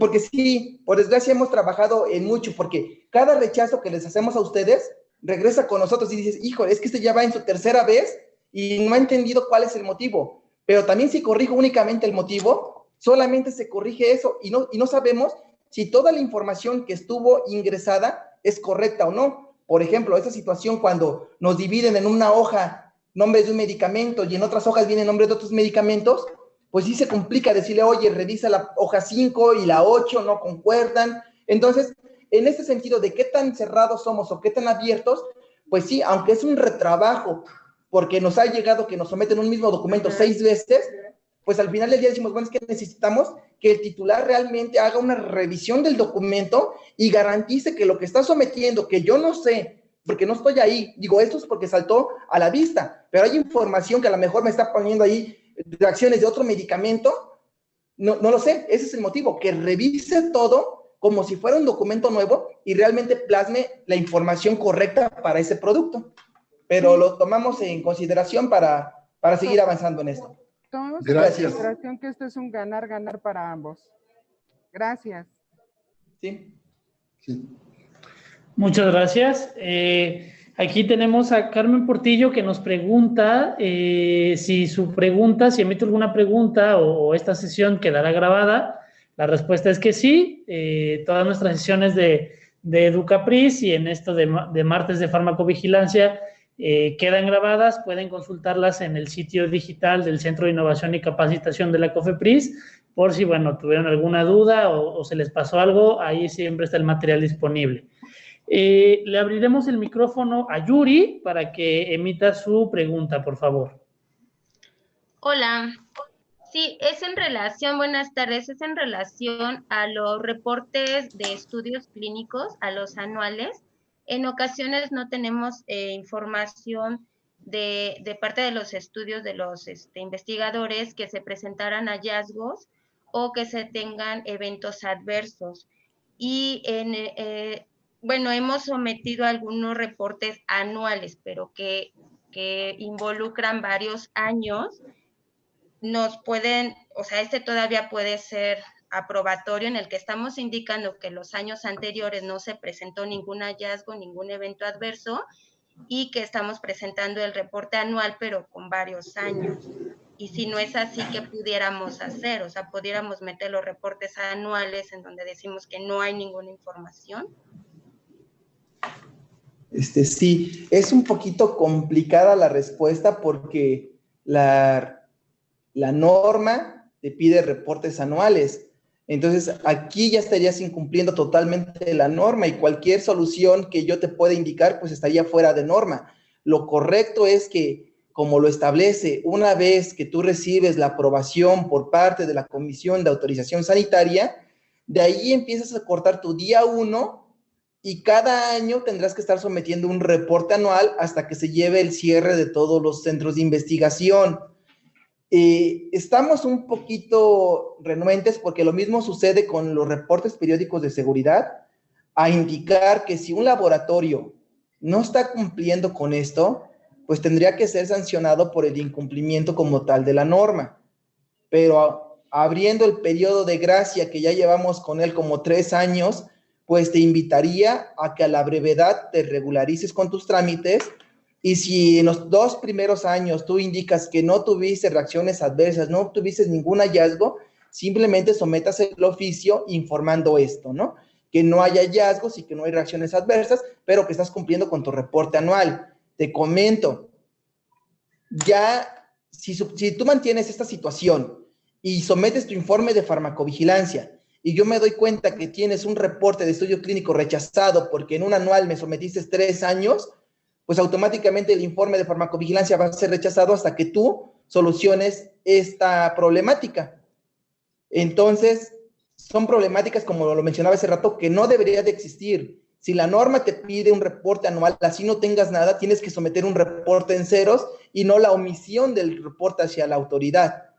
Porque sí, por desgracia hemos trabajado en mucho, porque cada rechazo que les hacemos a ustedes regresa con nosotros y dices, hijo, es que este ya va en su tercera vez y no ha entendido cuál es el motivo. Pero también si corrijo únicamente el motivo, solamente se corrige eso y no sabemos si toda la información que estuvo ingresada es correcta o no. Por ejemplo, esa situación cuando nos dividen en una hoja nombres de un medicamento y en otras hojas vienen nombres de otros medicamentos, pues sí se complica decirle, oye, revisa la hoja 5 y la 8, no concuerdan. Entonces, en ese sentido de qué tan cerrados somos o qué tan abiertos, pues sí, aunque es un retrabajo, porque nos ha llegado que nos someten un mismo documento 6 veces, pues al final del día decimos, bueno, es que necesitamos que el titular realmente haga una revisión del documento y garantice que lo que está sometiendo, que yo no sé, porque no estoy ahí, digo, esto es porque saltó a la vista, pero hay información que a lo mejor me está poniendo ahí reacciones de otro medicamento, no lo sé, ese es el motivo, que revise todo como si fuera un documento nuevo y realmente plasme la información correcta para ese producto. Pero lo tomamos en consideración para seguir avanzando en esto. Tomamos en consideración que esto es un ganar-ganar para ambos. Gracias. Sí. Muchas gracias. Aquí tenemos a Carmen Portillo que nos pregunta si emite alguna pregunta o esta sesión quedará grabada. La respuesta es que sí. Todas nuestras sesiones de Educapris y en esto de martes de farmacovigilancia quedan grabadas, pueden consultarlas en el sitio digital del Centro de Innovación y Capacitación de la COFEPRIS, por si, bueno, tuvieron alguna duda o se les pasó algo, ahí siempre está el material disponible. Le abriremos el micrófono a Yuri para que emita su pregunta, por favor. Hola. Sí, es en relación, buenas tardes, es en relación a los reportes de estudios clínicos, a los anuales. En ocasiones no tenemos información de parte de los estudios de los investigadores que se presentaran hallazgos o que se tengan eventos adversos. Y bueno, hemos sometido algunos reportes anuales, pero que involucran varios años. Nos pueden, o sea, todavía puede ser aprobatorio en el que estamos indicando que los años anteriores no se presentó ningún hallazgo, ningún evento adverso y que estamos presentando el reporte anual pero con varios años. Y si no es así, ¿qué pudiéramos hacer? O sea, ¿pudiéramos meter los reportes anuales en donde decimos que no hay ninguna información? Sí, es un poquito complicada la respuesta porque la norma te pide reportes anuales. Entonces, aquí ya estarías incumpliendo totalmente la norma y cualquier solución que yo te pueda indicar, pues estaría fuera de norma. Lo correcto es que, como lo establece, una vez que tú recibes la aprobación por parte de la Comisión de Autorización Sanitaria, de ahí empiezas a cortar tu día 1 y cada año tendrás que estar sometiendo un reporte anual hasta que se lleve el cierre de todos los centros de investigación. Estamos un poquito renuentes porque lo mismo sucede con los reportes periódicos de seguridad, a indicar que si un laboratorio no está cumpliendo con esto, pues tendría que ser sancionado por el incumplimiento como tal de la norma. Pero abriendo el periodo de gracia que ya llevamos con él como 3 años, pues te invitaría a que a la brevedad te regularices con tus trámites, y si en los 2 primeros años tú indicas que no tuviste reacciones adversas, no tuviste ningún hallazgo, simplemente sometas el oficio informando esto, ¿no? Que no hay hallazgos y que no hay reacciones adversas, pero que estás cumpliendo con tu reporte anual. Te comento, ya, si tú mantienes esta situación y sometes tu informe de farmacovigilancia, y yo me doy cuenta que tienes un reporte de estudio clínico rechazado porque en un anual me sometiste 3 años, pues automáticamente el informe de farmacovigilancia va a ser rechazado hasta que tú soluciones esta problemática. Entonces, son problemáticas, como lo mencionaba hace rato, que no debería de existir. Si la norma te pide un reporte anual, así no tengas nada, tienes que someter un reporte en ceros y no la omisión del reporte hacia la autoridad.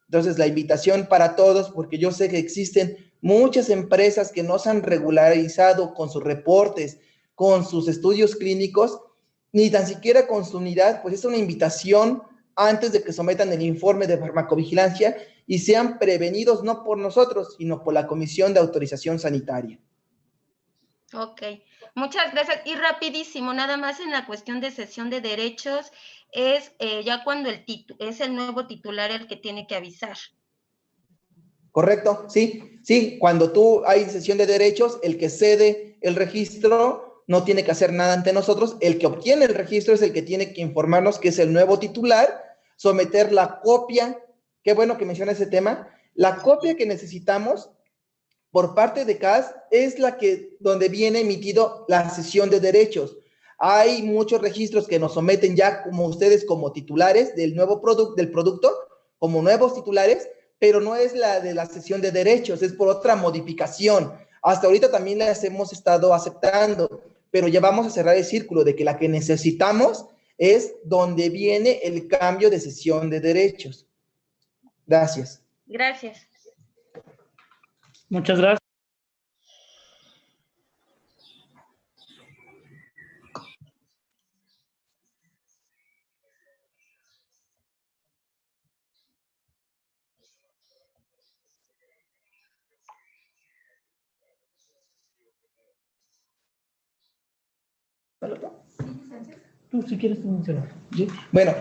Entonces, la invitación para todos, porque yo sé que existen muchas empresas que no se han regularizado con sus reportes, con sus estudios clínicos, ni tan siquiera con su unidad, pues es una invitación antes de que sometan el informe de farmacovigilancia y sean prevenidos no por nosotros, sino por la Comisión de Autorización Sanitaria. Ok, muchas gracias. Y rapidísimo, nada más en la cuestión de cesión de derechos, es ya cuando es el nuevo titular el que tiene que avisar. ¿Correcto? Sí, cuando tú hay cesión de derechos, el que cede el registro no tiene que hacer nada ante nosotros, el que obtiene el registro es el que tiene que informarnos que es el nuevo titular, someter la copia, qué bueno que menciona ese tema, la copia que necesitamos por parte de CAS es la que, donde viene emitido la cesión de derechos. Hay muchos registros que nos someten ya como ustedes como titulares del nuevo producto, como nuevos titulares, pero no es la de la cesión de derechos, es por otra modificación. Hasta ahorita también las hemos estado aceptando, pero ya vamos a cerrar el círculo de que la que necesitamos es donde viene el cambio de cesión de derechos. Gracias. Gracias. Muchas gracias. Tú, si quieres, tú mencionas. ¿Sí? Bueno,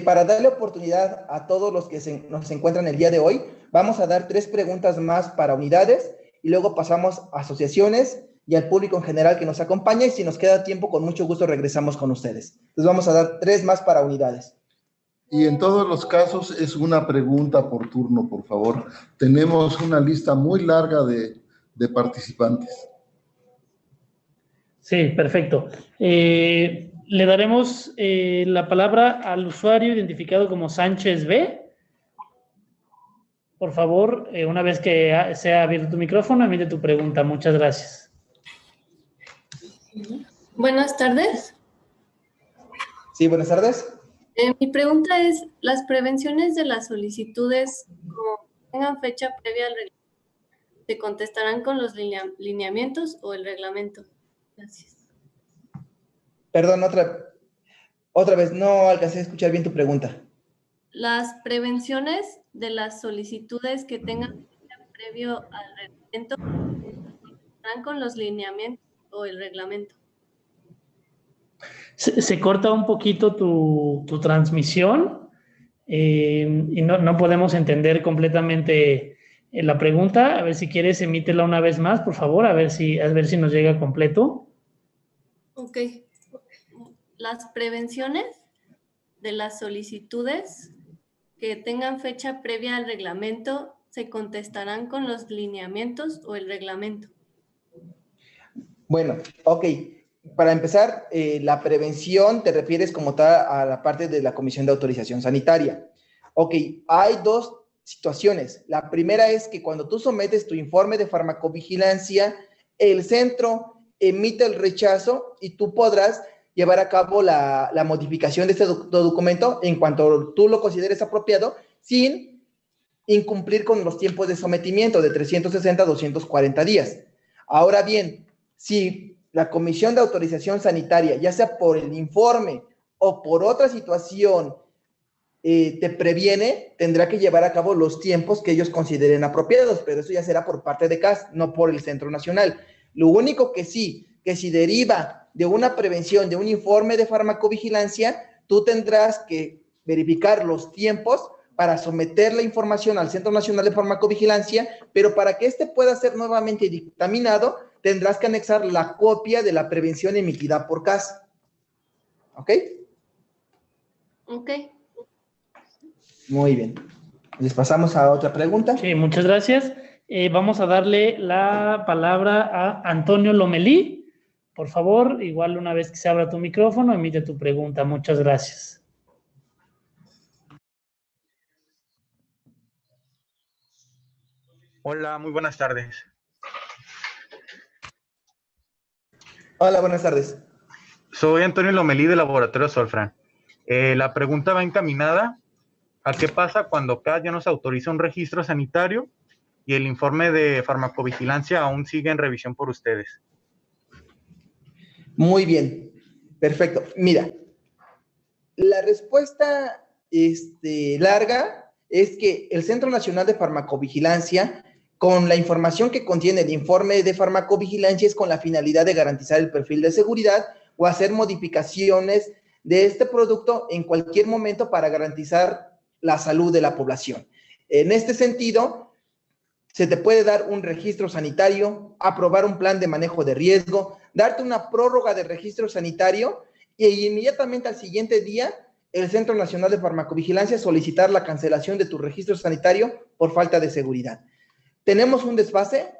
para darle oportunidad a todos los que nos encuentran el día de hoy, vamos a dar 3 preguntas más para unidades y luego pasamos a asociaciones y al público en general que nos acompaña, y si nos queda tiempo, con mucho gusto regresamos con ustedes. Entonces vamos a dar 3 más para unidades. Y en todos los casos es una pregunta por turno, por favor. Tenemos una lista muy larga de participantes. Sí, perfecto. Le daremos la palabra al usuario identificado como Sánchez B. Por favor, una vez que sea abierto tu micrófono, emite tu pregunta. Muchas gracias. Buenas tardes. Sí, buenas tardes. Mi pregunta es, ¿las prevenciones de las solicitudes, como tengan fecha previa al reglamento, se contestarán con los lineamientos o el reglamento? Gracias. Perdón, otra vez, no alcancé a escuchar bien tu pregunta. Las prevenciones de las solicitudes que tengan fecha previo al reglamento, ¿se contestarán con los lineamientos o el reglamento? Se corta un poquito tu transmisión y no podemos entender completamente la pregunta. A ver si quieres, emítela una vez más, por favor, a ver si nos llega completo. Ok. Las prevenciones de las solicitudes que tengan fecha previa al reglamento, ¿se contestarán con los lineamientos o el reglamento? Bueno, ok. Para empezar, la prevención te refieres como tal a la parte de la Comisión de Autorización Sanitaria. Ok, hay 2 situaciones. La primera es que cuando tú sometes tu informe de farmacovigilancia, el centro emite el rechazo y tú podrás llevar a cabo la modificación de este documento en cuanto tú lo consideres apropiado, sin incumplir con los tiempos de sometimiento de 360 a 240 días. Ahora bien, si la Comisión de Autorización Sanitaria, ya sea por el informe o por otra situación, te previene, tendrá que llevar a cabo los tiempos que ellos consideren apropiados, pero eso ya será por parte de CAS, no por el Centro Nacional. Lo único que sí, que si deriva de una prevención, de un informe de farmacovigilancia, tú tendrás que verificar los tiempos para someter la información al Centro Nacional de Farmacovigilancia, pero para que éste pueda ser nuevamente dictaminado, tendrás que anexar la copia de la prevención emitida por CAS. ¿Ok? Ok. Muy bien. Les pasamos a otra pregunta. Sí, muchas gracias. Vamos a darle la palabra a Antonio Lomelí. Por favor, igual una vez que se abra tu micrófono, emite tu pregunta. Muchas gracias. Hola, muy buenas tardes. Hola, buenas tardes. Soy Antonio Lomelí de Laboratorio Solfran. La pregunta va encaminada a qué pasa cuando CAS ya nos autoriza un registro sanitario y el informe de farmacovigilancia aún sigue en revisión por ustedes. Muy bien, perfecto. Mira, la respuesta larga es que el Centro Nacional de Farmacovigilancia, con la información que contiene el informe de farmacovigilancia, es con la finalidad de garantizar el perfil de seguridad o hacer modificaciones de este producto en cualquier momento para garantizar la salud de la población. En este sentido, se te puede dar un registro sanitario, aprobar un plan de manejo de riesgo, darte una prórroga de registro sanitario y inmediatamente al siguiente día el Centro Nacional de Farmacovigilancia solicitar la cancelación de tu registro sanitario por falta de seguridad. Tenemos un desfase,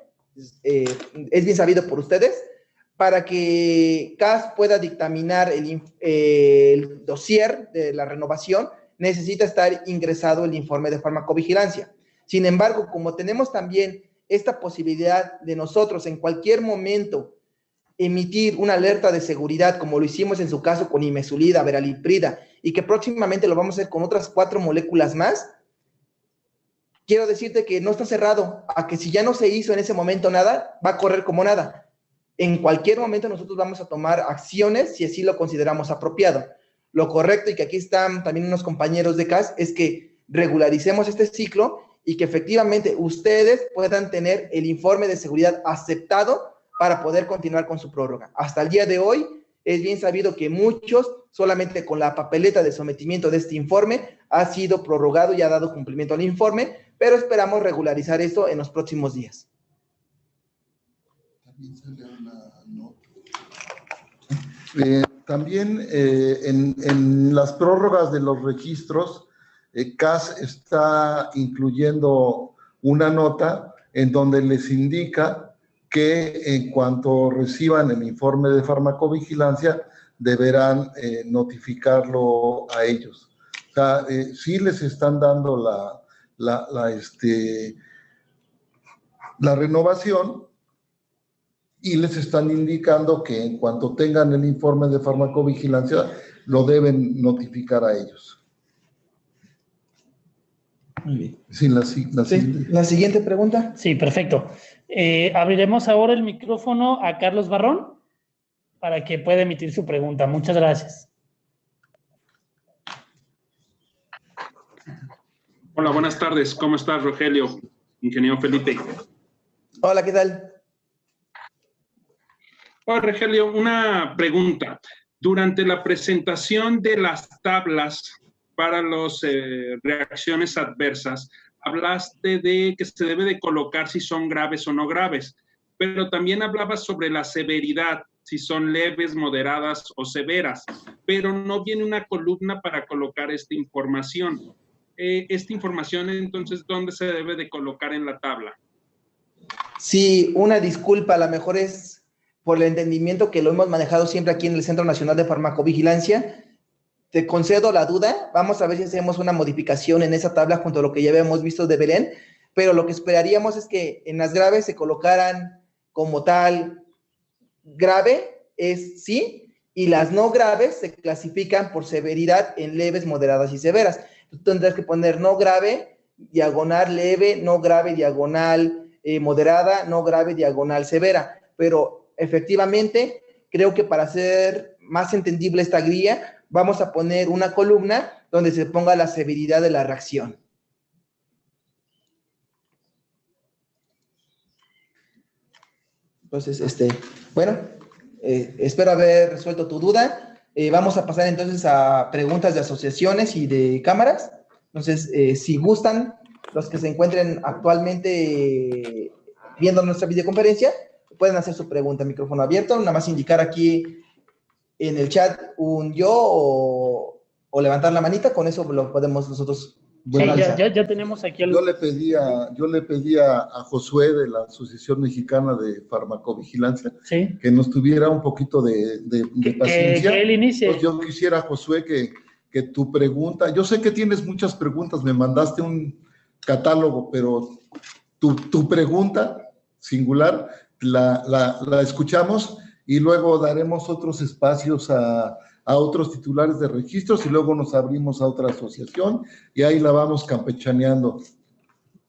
es bien sabido por ustedes, para que CAS pueda dictaminar el dossier de la renovación, necesita estar ingresado el informe de farmacovigilancia. Sin embargo, como tenemos también esta posibilidad de nosotros en cualquier momento emitir una alerta de seguridad, como lo hicimos en su caso con imesulida, veraliprida, y que próximamente lo vamos a hacer con otras 4 moléculas más, quiero decirte que no está cerrado a que si ya no se hizo en ese momento nada, va a correr como nada. En cualquier momento nosotros vamos a tomar acciones si así lo consideramos apropiado. Lo correcto, y que aquí están también unos compañeros de CAS, es que regularicemos este ciclo y que efectivamente ustedes puedan tener el informe de seguridad aceptado para poder continuar con su prórroga. Hasta el día de hoy es bien sabido que muchos, solamente con la papeleta de sometimiento de este informe, ha sido prorrogado y ha dado cumplimiento al informe, pero esperamos regularizar esto en los próximos días. También en las prórrogas de los registros, CAS está incluyendo una nota en donde les indica que en cuanto reciban el informe de farmacovigilancia deberán notificarlo a ellos. O sea, sí les están dando la renovación y les están indicando que en cuanto tengan el informe de farmacovigilancia lo deben notificar a ellos. Muy bien. Sí, la siguiente pregunta. Sí, perfecto. Abriremos ahora el micrófono a Carlos Barrón para que pueda emitir su pregunta. Muchas gracias. Hola, buenas tardes. ¿Cómo estás, Rogelio? Ingeniero Felipe. Hola, ¿qué tal? Hola, Rogelio, una pregunta. Durante la presentación de las tablas para las reacciones adversas, hablaste de que se debe de colocar si son graves o no graves, pero también hablabas sobre la severidad, si son leves, moderadas o severas, pero no viene una columna para colocar esta información. Esta información, entonces, ¿dónde se debe de colocar en la tabla? Sí, una disculpa, a lo mejor es por el entendimiento que lo hemos manejado siempre aquí en el Centro Nacional de Farmacovigilancia. Te concedo la duda, vamos a ver si hacemos una modificación en esa tabla junto a lo que ya habíamos visto de Belén, pero lo que esperaríamos es que en las graves se colocaran como tal grave, es sí, y las no graves se clasifican por severidad en leves, moderadas y severas. Tú tendrás que poner no grave, diagonal leve, no grave, diagonal moderada, no grave, diagonal severa, pero efectivamente creo que para hacer más entendible esta guía, vamos a poner una columna donde se ponga la severidad de la reacción. Entonces, bueno, espero haber resuelto tu duda. Vamos a pasar entonces a preguntas de asociaciones y de cámaras. Entonces, si gustan, los que se encuentren actualmente viendo nuestra videoconferencia, pueden hacer su pregunta, micrófono abierto, nada más indicar aquí en el chat un yo o levantar la manita, con eso lo podemos nosotros. Bueno, sí, ya tenemos aquí yo le pedía a Josué de la Asociación Mexicana de Farmacovigilancia, ¿sí?, que nos tuviera un poquito de paciencia. Que él inicie. Pues yo quisiera, Josué, que tu pregunta, yo sé que tienes muchas preguntas, me mandaste un catálogo, pero tu pregunta singular la escuchamos y luego daremos otros espacios a otros titulares de registros y luego nos abrimos a otra asociación y ahí la vamos campechaneando.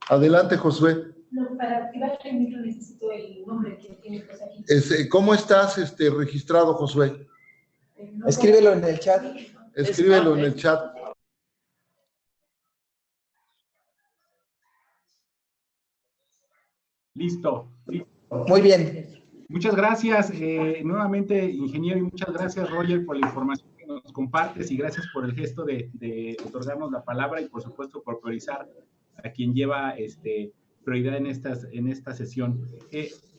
Adelante, Josué. No, para activar el micro necesito el nombre que tiene pues aquí. ¿Cómo estás registrado, Josué? Escríbelo en el chat. Escríbelo en el chat. Listo. Muy bien. Muchas gracias nuevamente, ingeniero, y muchas gracias, Roger, por la información que nos compartes y gracias por el gesto de otorgarnos la palabra y, por supuesto, por priorizar a quien lleva prioridad en esta sesión.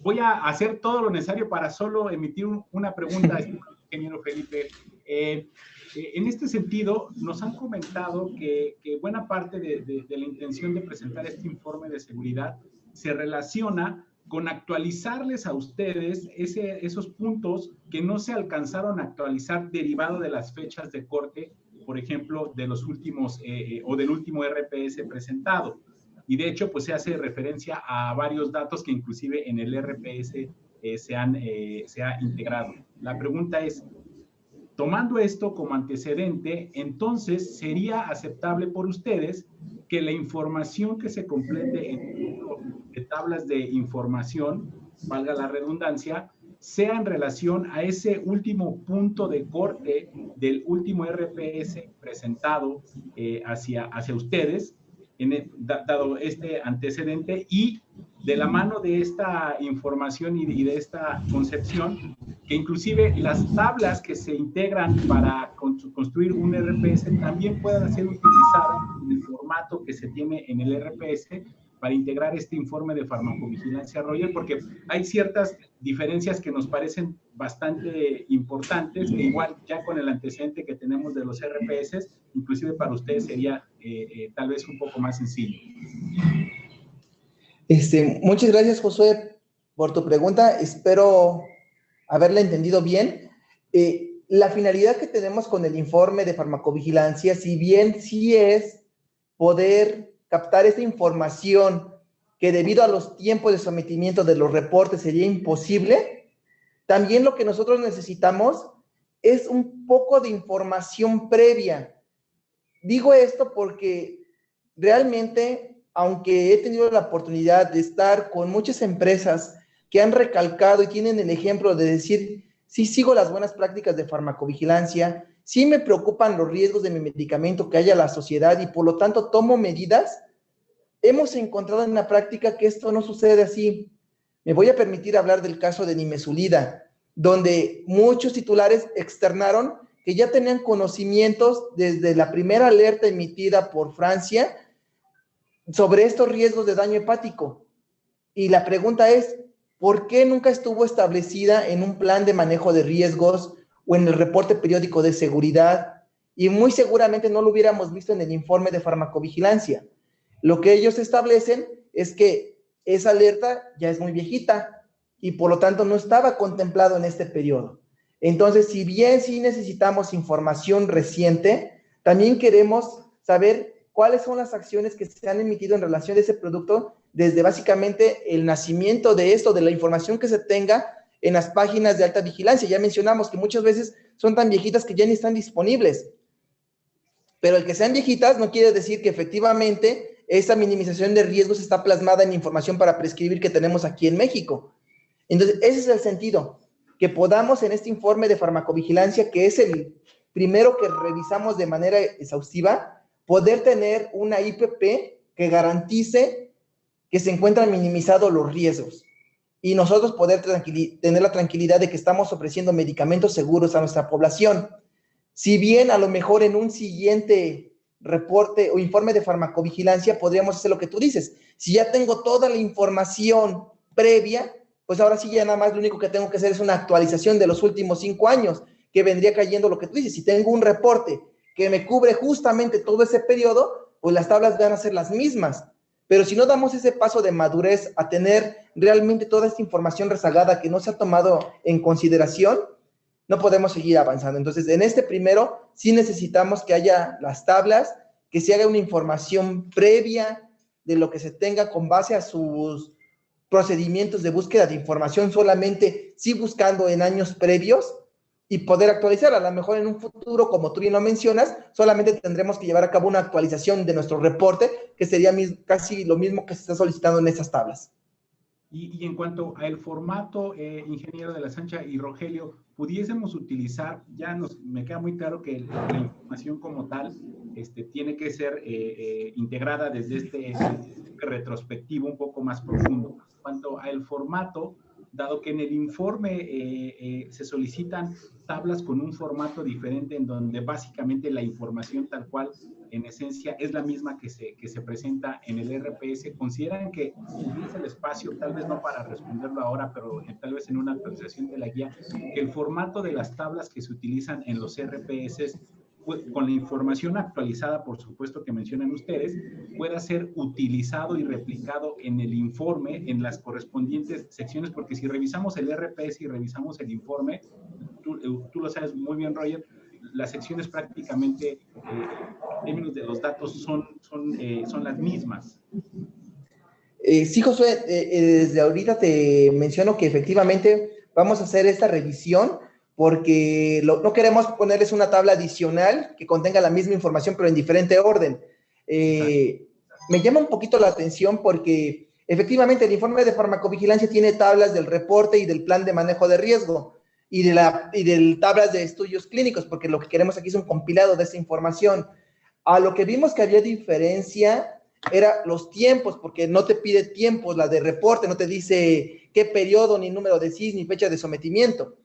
Voy a hacer todo lo necesario para solo emitir una pregunta, ingeniero Felipe. En este sentido, nos han comentado que buena parte de la intención de presentar este informe de seguridad se relaciona con actualizarles a ustedes esos puntos que no se alcanzaron a actualizar derivado de las fechas de corte, por ejemplo, de los últimos o del último RPS presentado. Y de hecho, pues se hace referencia a varios datos que inclusive en el RPS se ha integrado. La pregunta es, tomando esto como antecedente, entonces sería aceptable por ustedes que la información que se complete en el libro de tablas de información, valga la redundancia, sea en relación a ese último punto de corte del último RPS presentado hacia ustedes, dado este antecedente, y de la mano de esta información y de esta concepción, que inclusive las tablas que se integran para construir un RPS también puedan ser utilizadas en el formato que se tiene en el RPS para integrar este informe de farmacovigilancia, Roger, porque hay ciertas diferencias que nos parecen bastante importantes, que igual ya con el antecedente que tenemos de los RPS, inclusive para ustedes sería tal vez un poco más sencillo. Muchas gracias, Josué, por tu pregunta. Espero haberla entendido bien. La finalidad que tenemos con el informe de farmacovigilancia, si bien sí es poder captar esta información que debido a los tiempos de sometimiento de los reportes sería imposible, también lo que nosotros necesitamos es un poco de información previa. Digo esto porque realmente, aunque he tenido la oportunidad de estar con muchas empresas que han recalcado y tienen el ejemplo de decir, sí sigo las buenas prácticas de farmacovigilancia, sí me preocupan los riesgos de mi medicamento que haya la sociedad y por lo tanto tomo medidas, hemos encontrado en la práctica que esto no sucede así. Me voy a permitir hablar del caso de nimesulida, donde muchos titulares externaron que ya tenían conocimientos desde la primera alerta emitida por Francia sobre estos riesgos de daño hepático. Y la pregunta es, ¿por qué nunca estuvo establecida en un plan de manejo de riesgos o en el reporte periódico de seguridad? Y muy seguramente no lo hubiéramos visto en el informe de farmacovigilancia. Lo que ellos establecen es que esa alerta ya es muy viejita y por lo tanto no estaba contemplado en este periodo. Entonces, si bien sí necesitamos información reciente, también queremos saber cuáles son las acciones que se han emitido en relación a ese producto desde básicamente el nacimiento de esto, de la información que se tenga en las páginas de alta vigilancia. Ya mencionamos que muchas veces son tan viejitas que ya ni están disponibles. Pero el que sean viejitas no quiere decir que efectivamente esa minimización de riesgos está plasmada en información para prescribir que tenemos aquí en México. Entonces, ese es el sentido, que podamos en este informe de farmacovigilancia, que es el primero que revisamos de manera exhaustiva, poder tener una IPP que garantice que se encuentran minimizados los riesgos. y nosotros poder tener la tranquilidad de que estamos ofreciendo medicamentos seguros a nuestra población. Si bien a lo mejor en un siguiente reporte o informe de farmacovigilancia podríamos hacer lo que tú dices. Si ya tengo toda la información previa, pues ahora sí ya nada más lo único que tengo que hacer es una actualización de los últimos 5 años, que vendría cayendo lo que tú dices. Si tengo un reporte que me cubre justamente todo ese periodo, pues las tablas van a ser las mismas. Pero si no damos ese paso de madurez a tener realmente toda esta información rezagada que no se ha tomado en consideración, no podemos seguir avanzando. Entonces, en este primero, sí necesitamos que haya las tablas, que se haga una información previa de lo que se tenga con base a sus procedimientos de búsqueda de información, solamente sí buscando en años previos y poder actualizar. A lo mejor en un futuro, como tú bien lo mencionas, solamente tendremos que llevar a cabo una actualización de nuestro reporte, que sería casi lo mismo que se está solicitando en esas tablas. Y en cuanto al formato, ingeniero de la Sancha y Rogelio, pudiésemos utilizar, me queda muy claro que la información como tal tiene que ser integrada desde este retrospectivo un poco más profundo. En cuanto al formato, dado que en el informe se solicitan tablas con un formato diferente en donde básicamente la información tal cual, en esencia, es la misma que se presenta en el RPS, ¿consideran que utiliza el espacio, tal vez no para responderlo ahora, pero tal vez en una actualización de la guía, que el formato de las tablas que se utilizan en los RPS, con la información actualizada, por supuesto, que mencionan ustedes, pueda ser utilizado y replicado en el informe, en las correspondientes secciones? Porque si revisamos el RPS y revisamos el informe, tú lo sabes muy bien, Roger, las secciones prácticamente, en términos de los datos, son las mismas. Sí, Josué, desde ahorita te menciono que efectivamente vamos a hacer esta revisión, porque no queremos ponerles una tabla adicional que contenga la misma información, pero en diferente orden. Me llama un poquito la atención porque efectivamente el informe de farmacovigilancia tiene tablas del reporte y del plan de manejo de riesgo y de tablas de estudios clínicos, porque lo que queremos aquí es un compilado de esa información. A lo que vimos que había diferencia era los tiempos, porque no te pide tiempos, la de reporte no te dice qué periodo, ni número de CIS, ni fecha de sometimiento.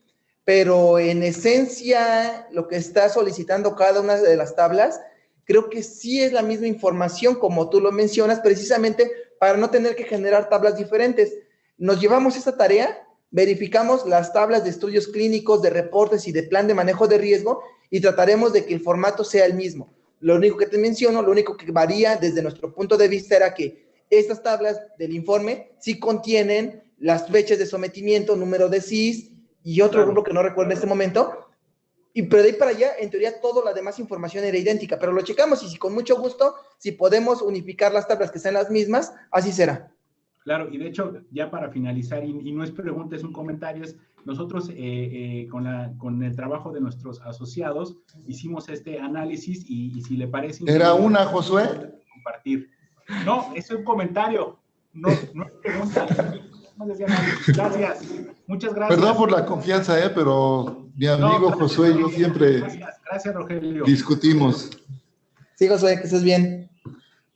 Pero en esencia, lo que está solicitando cada una de las tablas, creo que sí es la misma información, como tú lo mencionas, precisamente para no tener que generar tablas diferentes. Nos llevamos esta tarea, verificamos las tablas de estudios clínicos, de reportes y de plan de manejo de riesgo, y trataremos de que el formato sea el mismo. Lo único que te menciono, lo único que varía desde nuestro punto de vista era que estas tablas del informe sí contienen las fechas de sometimiento, número de CIS, y otro rubro que no recuerdo en este momento, pero de ahí para allá, en teoría, toda la demás información era idéntica, pero lo checamos y si con mucho gusto, si podemos unificar las tablas que sean las mismas, así será. Claro, y de hecho, ya para finalizar, y no es pregunta, es un comentario, nosotros con el trabajo de nuestros asociados hicimos este análisis y si le parece... ¿Era una, Josué? Compartir. No, es un comentario, no es pregunta. Gracias, muchas gracias. Perdón por la confianza, pero mi amigo Josué y yo siempre gracias, Rogelio. Discutimos. Sí, Josué, que estés bien.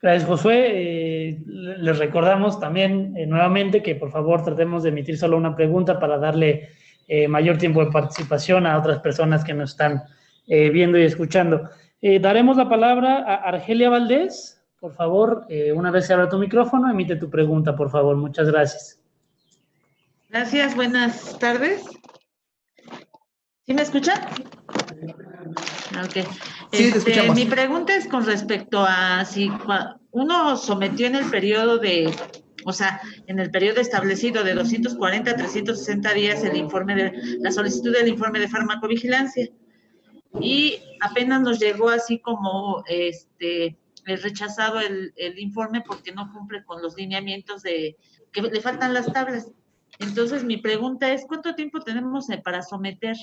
Gracias, Josué. Les recordamos también nuevamente que por favor tratemos de emitir solo una pregunta para darle mayor tiempo de participación a otras personas que nos están viendo y escuchando. Daremos la palabra a Argelia Valdés. Por favor, una vez se abra tu micrófono, emite tu pregunta, por favor. Muchas gracias. Gracias, buenas tardes. ¿Sí me escuchan? Ok. Sí, te escuchamos. Mi pregunta es con respecto a si uno sometió en el periodo en el periodo establecido de 240 a 360 días la solicitud del informe de farmacovigilancia y apenas nos llegó así como rechazado el informe porque no cumple con los lineamientos que le faltan las tablas. Entonces, mi pregunta es, ¿cuánto tiempo tenemos para someter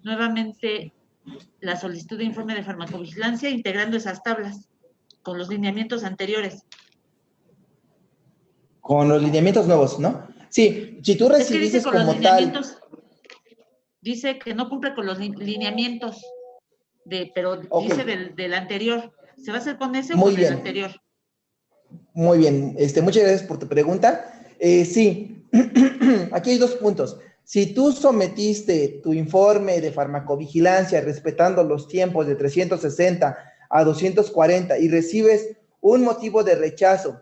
nuevamente la solicitud de informe de farmacovigilancia integrando esas tablas con los lineamientos anteriores? Con los lineamientos nuevos, ¿no? Sí, si tú recibiste como tal... Dice que no cumple con los lineamientos, pero okay. Dice del anterior. ¿Se va a hacer con ese o con el anterior? Muy bien, muchas gracias por tu pregunta. Sí, aquí hay dos puntos. Si tú sometiste tu informe de farmacovigilancia respetando los tiempos de 360 a 240 y recibes un motivo de rechazo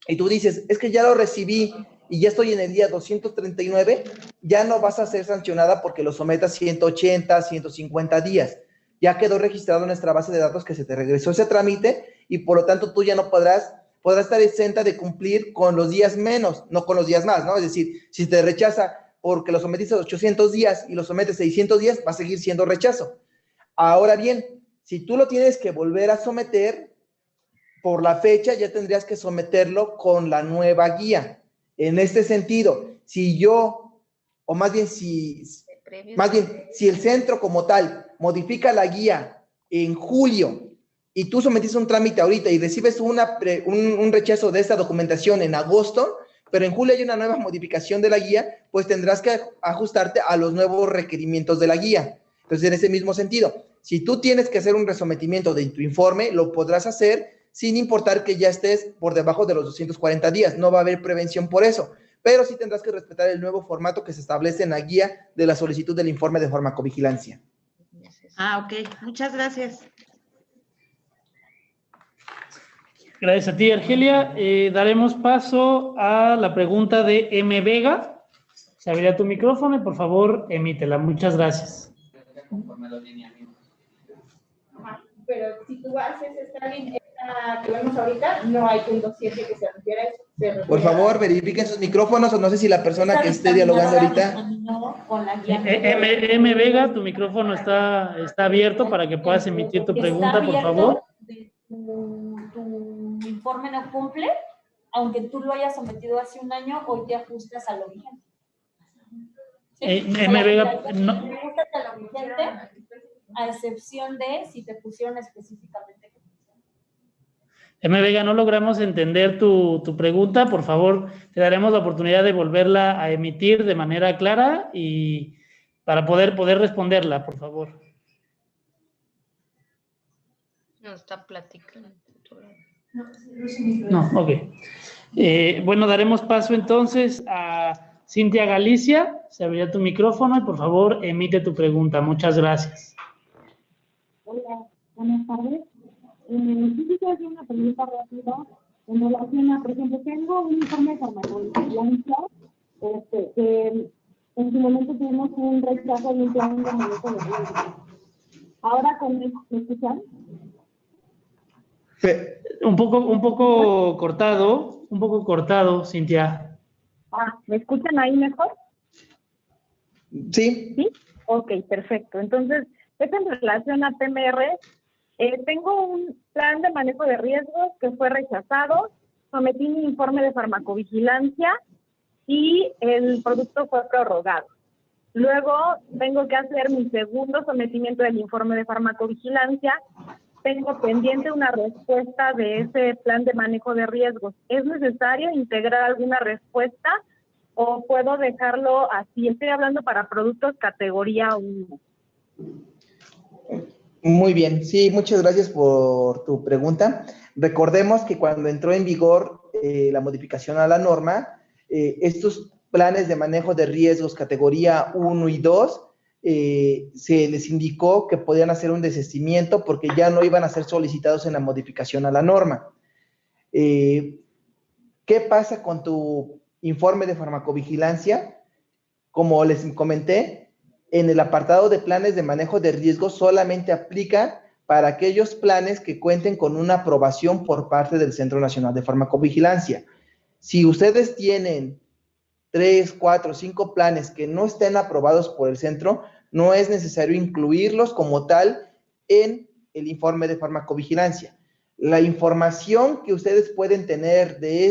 y tú dices, es que ya lo recibí y ya estoy en el día 239, ya no vas a ser sancionada porque lo sometas 180, 150 días. Ya quedó registrado en nuestra base de datos que se te regresó ese trámite y por lo tanto tú ya no podrás estar exenta de cumplir con los días menos, no con los días más, ¿no? Es decir, si te rechaza porque lo sometiste a 800 días y lo sometes a 600 días, va a seguir siendo rechazo. Ahora bien, si tú lo tienes que volver a someter, por la fecha ya tendrías que someterlo con la nueva guía. En este sentido, si el centro como tal modifica la guía en julio y tú sometiste un trámite ahorita y recibes un rechazo de esta documentación en agosto, pero en julio hay una nueva modificación de la guía, pues tendrás que ajustarte a los nuevos requerimientos de la guía. Entonces, en ese mismo sentido, si tú tienes que hacer un resometimiento de tu informe, lo podrás hacer sin importar que ya estés por debajo de los 240 días. No va a haber prevención por eso, pero sí tendrás que respetar el nuevo formato que se establece en la guía de la solicitud del informe de farmacovigilancia. Ah, ok. Muchas gracias. Gracias a ti, Argelia. Daremos paso a la pregunta de M. Vega. Se abrirá tu micrófono y por favor emítela. Muchas gracias. Pero si tú haces esta línea que vemos ahorita, no hay punto 7 que se refiere a eso. Por favor, verifiquen sus micrófonos o no sé si la persona que esté dialogando ahorita. M. Vega, tu micrófono está abierto para que puedas emitir tu pregunta, por favor. Tu informe no cumple, aunque tú lo hayas sometido hace un año, hoy te ajustas a lo vigente. ¿Sí? M. Vega, no. Te ajustas a lo vigente, a excepción de si te pusieron específicamente. M. Vega, no logramos entender tu pregunta. Por favor, te daremos la oportunidad de volverla a emitir de manera clara y para poder responderla, por favor. No está platicando. No, ok. Bueno, daremos paso entonces a Cintia Galicia. Se abrirá tu micrófono y por favor emite tu pregunta. Muchas gracias. Hola, buenas tardes. Quisiera hacer una pregunta rápida en relación a, por ejemplo, tengo un informe de farmacovigilancia que en su momento tuvimos un rechazo de un plan de manejo de riesgo. Ahora con ¿me escuchan? Sí. Un poco cortado, Cintia. ¿Me escuchan ahí mejor? Sí. ¿Sí? Ok, perfecto. Entonces, en relación a PMR, tengo un plan de manejo de riesgos que fue rechazado, sometí mi informe de farmacovigilancia y el producto fue prorrogado. Luego tengo que hacer mi segundo sometimiento del informe de farmacovigilancia. Tengo pendiente una respuesta de ese plan de manejo de riesgos. ¿Es necesario integrar alguna respuesta o puedo dejarlo así? Estoy hablando para productos categoría 1. Muy bien, sí, muchas gracias por tu pregunta. Recordemos que cuando entró en vigor la modificación a la norma, estos planes de manejo de riesgos categoría 1 y 2 se les indicó que podían hacer un desistimiento porque ya no iban a ser solicitados en la modificación a la norma. ¿Qué pasa con tu informe de farmacovigilancia? Como les comenté, en el apartado de planes de manejo de riesgo solamente aplica para aquellos planes que cuenten con una aprobación por parte del Centro Nacional de Farmacovigilancia. Si ustedes tienen 3, 4, 5 planes que no estén aprobados por el centro, no es necesario incluirlos como tal en el informe de farmacovigilancia. La información que ustedes pueden tener de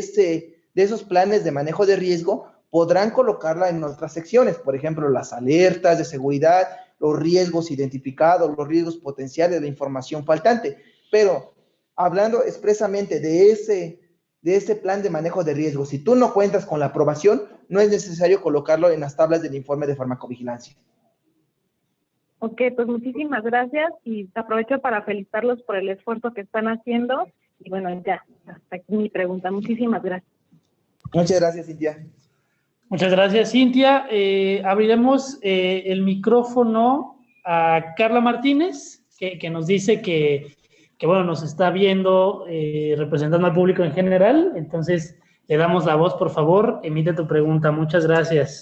esos planes de manejo de riesgo podrán colocarla en otras secciones, por ejemplo, las alertas de seguridad, los riesgos identificados, los riesgos potenciales, la información faltante. Pero hablando expresamente de ese plan de manejo de riesgo, si tú no cuentas con la aprobación, no es necesario colocarlo en las tablas del informe de farmacovigilancia. Ok, pues muchísimas gracias y aprovecho para felicitarlos por el esfuerzo que están haciendo. Y bueno, ya, hasta aquí mi pregunta. Muchísimas gracias. Muchas gracias, Cintia. Muchas gracias, Cintia. Abriremos el micrófono a Carla Martínez, que nos dice que bueno, nos está viendo representando al público en general. Entonces, le damos la voz, por favor. Emite tu pregunta. Muchas gracias.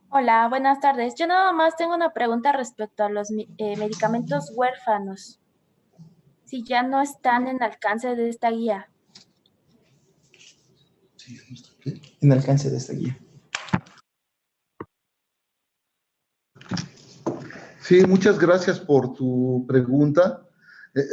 Hola, buenas tardes. Yo nada más tengo una pregunta respecto a los medicamentos huérfanos. Si ya no están en alcance de esta guía. En alcance de esta guía. Sí, muchas gracias por tu pregunta.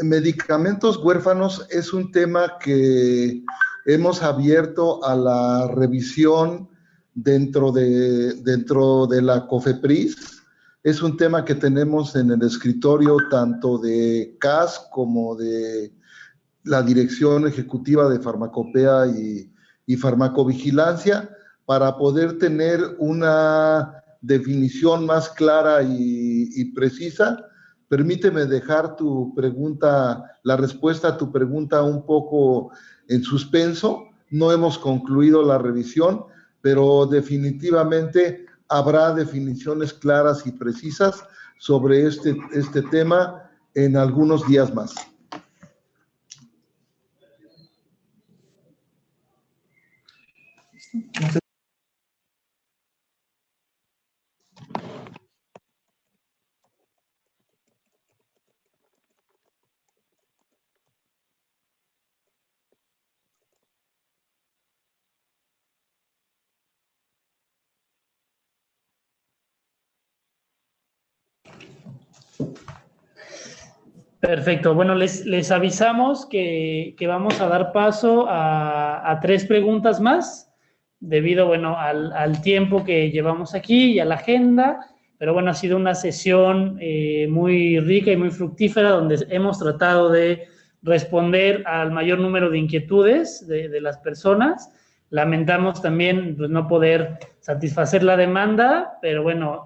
Medicamentos huérfanos es un tema que hemos abierto a la revisión dentro de la COFEPRIS. Es un tema que tenemos en el escritorio tanto de CAS como de la Dirección Ejecutiva de Farmacopea y Farmacovigilancia, para poder tener una definición más clara y precisa. Permíteme dejar tu pregunta, la respuesta a tu pregunta un poco en suspenso. No hemos concluido la revisión, pero definitivamente habrá definiciones claras y precisas sobre este tema en algunos días más. Perfecto. Bueno, les avisamos que vamos a dar paso a 3 preguntas más, debido, bueno, al tiempo que llevamos aquí y a la agenda. Pero bueno, ha sido una sesión muy rica y muy fructífera, donde hemos tratado de responder al mayor número de inquietudes de las personas. Lamentamos también pues, no poder satisfacer la demanda, pero bueno,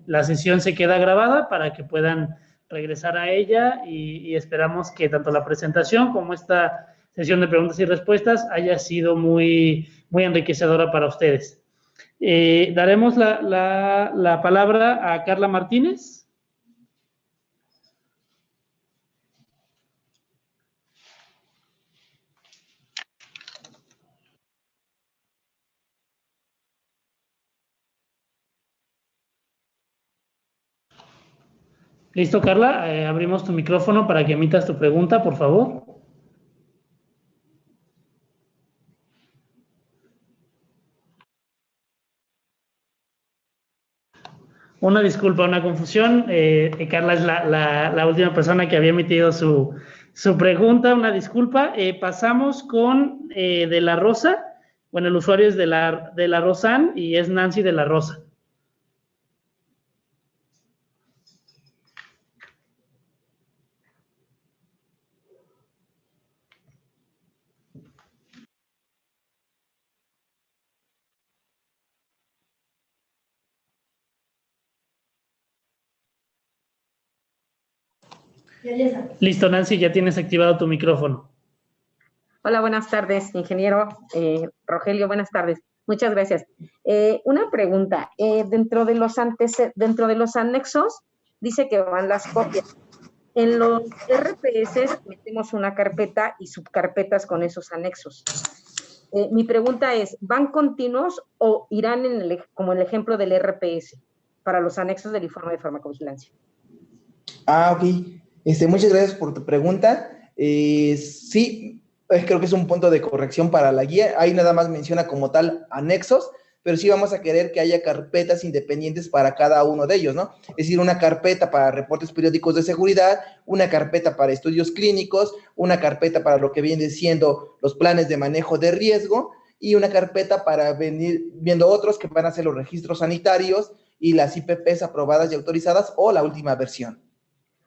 la sesión se queda grabada para que puedan regresar a ella y esperamos que tanto la presentación como esta sesión de preguntas y respuestas haya sido muy, muy enriquecedora para ustedes. Daremos la palabra a Carla Martínez. Listo, Carla, abrimos tu micrófono para que emitas tu pregunta, por favor. Una disculpa, una confusión. Carla es la última persona que había emitido su pregunta, una disculpa. Pasamos con De la Rosa. Bueno, el usuario es de la Rosan y es Nancy de la Rosa. Listo, Nancy, ya tienes activado tu micrófono. Hola, buenas tardes, ingeniero Rogelio, buenas tardes. Muchas gracias. Una pregunta, dentro de los anexos dice que van las copias. En los RPS metemos una carpeta y subcarpetas con esos anexos. Mi pregunta es, ¿van continuos o irán como el ejemplo del RPS para los anexos del informe de farmacovigilancia? Ok. Muchas gracias por tu pregunta. Sí, creo que es un punto de corrección para la guía. Ahí nada más menciona como tal anexos, pero sí vamos a querer que haya carpetas independientes para cada uno de ellos, ¿no? Es decir, una carpeta para reportes periódicos de seguridad, una carpeta para estudios clínicos, una carpeta para lo que viene siendo los planes de manejo de riesgo y una carpeta para venir viendo otros que van a ser los registros sanitarios y las IPPs aprobadas y autorizadas o la última versión.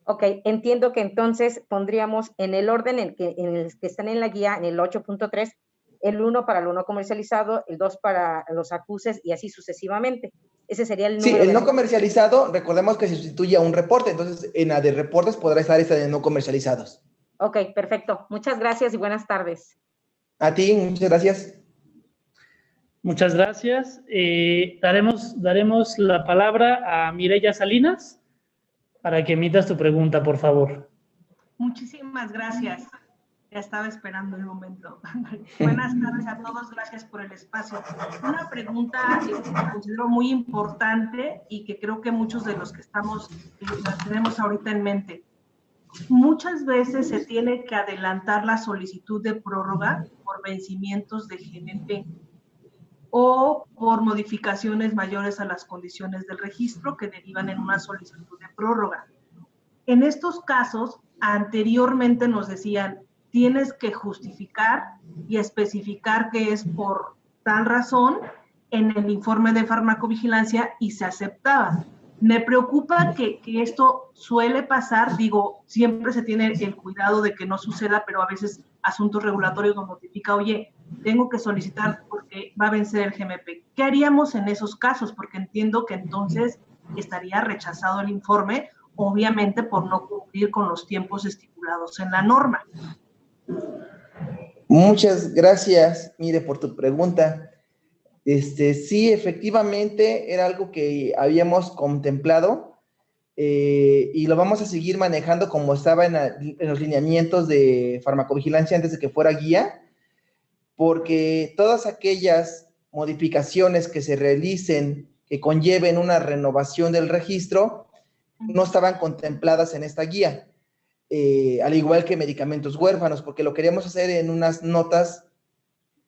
Ok, entiendo que entonces pondríamos en el orden en el que están en la guía, en el 8.3, el 1 para lo no comercializado, el 2 para los acuses y así sucesivamente. Ese sería el número. Sí, el no comercializado, recordemos que se sustituye a un reporte, entonces en la de reportes podrá estar esta de no comercializados. Ok, perfecto. Muchas gracias y buenas tardes. A ti, muchas gracias. Muchas gracias. Daremos la palabra a Mireya Salinas para que emitas tu pregunta, por favor. Muchísimas gracias. Ya estaba esperando el momento. Buenas tardes a todos, gracias por el espacio. Una pregunta que considero muy importante y que creo que muchos de los que estamos la tenemos ahorita en mente. Muchas veces se tiene que adelantar la solicitud de prórroga por vencimientos de GNP o por modificaciones mayores a las condiciones del registro que derivan en una solicitud de prórroga. En estos casos, anteriormente nos decían, tienes que justificar y especificar que es por tal razón en el informe de farmacovigilancia y se aceptaba. Me preocupa que esto suele pasar, digo, siempre se tiene el cuidado de que no suceda, pero a veces asuntos regulatorios nos notifica, oye, tengo que solicitar porque va a vencer el GMP. ¿Qué haríamos en esos casos? Porque entiendo que entonces estaría rechazado el informe, obviamente por no cumplir con los tiempos estipulados en la norma. Muchas gracias, Mire, por tu pregunta. Sí, efectivamente, era algo que habíamos contemplado y lo vamos a seguir manejando como estaba en los lineamientos de farmacovigilancia antes de que fuera guía, porque todas aquellas modificaciones que se realicen que conlleven una renovación del registro no estaban contempladas en esta guía. Al igual que medicamentos huérfanos, porque lo queríamos hacer en unas notas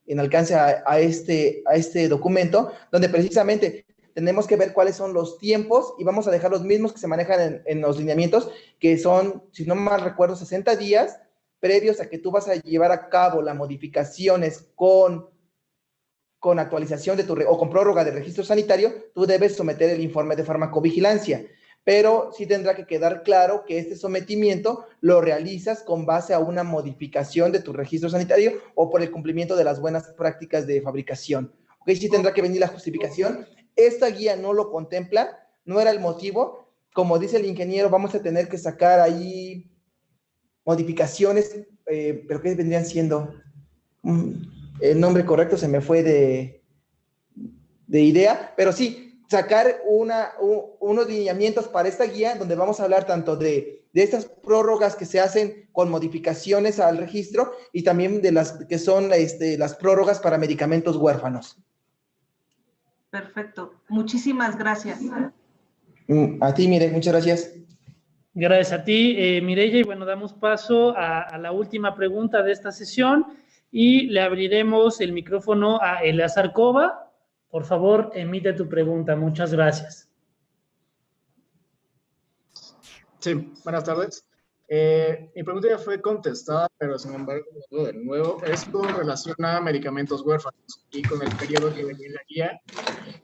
en alcance a este documento, donde precisamente tenemos que ver cuáles son los tiempos y vamos a dejar los mismos que se manejan en los lineamientos, que son, si no mal recuerdo, 60 días previos a que tú vas a llevar a cabo las modificaciones con actualización de o con prórroga de registro sanitario, tú debes someter el informe de farmacovigilancia. Pero sí tendrá que quedar claro que este sometimiento lo realizas con base a una modificación de tu registro sanitario o por el cumplimiento de las buenas prácticas de fabricación. ¿Ok? Sí tendrá que venir la justificación. Esta guía no lo contempla, no era el motivo. Como dice el ingeniero, vamos a tener que sacar ahí modificaciones, pero ¿qué vendrían siendo? El nombre correcto se me fue de idea, pero sí, sacar unos lineamientos para esta guía donde vamos a hablar tanto de estas prórrogas que se hacen con modificaciones al registro y también de las que son las prórrogas para medicamentos huérfanos. Perfecto. Muchísimas gracias. A ti, Mire, muchas gracias. Gracias a ti, Mireya. Y bueno, damos paso a la última pregunta de esta sesión y le abriremos el micrófono a Eleazar Cova. Por favor, emite tu pregunta. Muchas gracias. Sí, buenas tardes. Mi pregunta ya fue contestada, pero sin embargo, de nuevo, esto relaciona a medicamentos huérfanos y con el periodo que venía en la guía,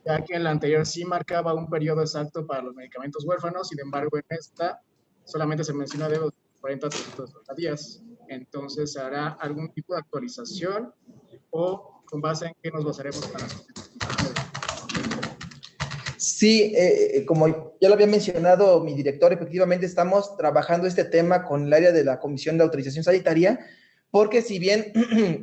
ya que en la anterior sí marcaba un periodo exacto para los medicamentos huérfanos, sin embargo, en esta solamente se menciona de los 40 a 360 días. Entonces, ¿hará algún tipo de actualización o con base en qué nos basaremos para Sí, como ya lo había mencionado mi director, efectivamente estamos trabajando este tema con el área de la Comisión de Autorización Sanitaria, porque si bien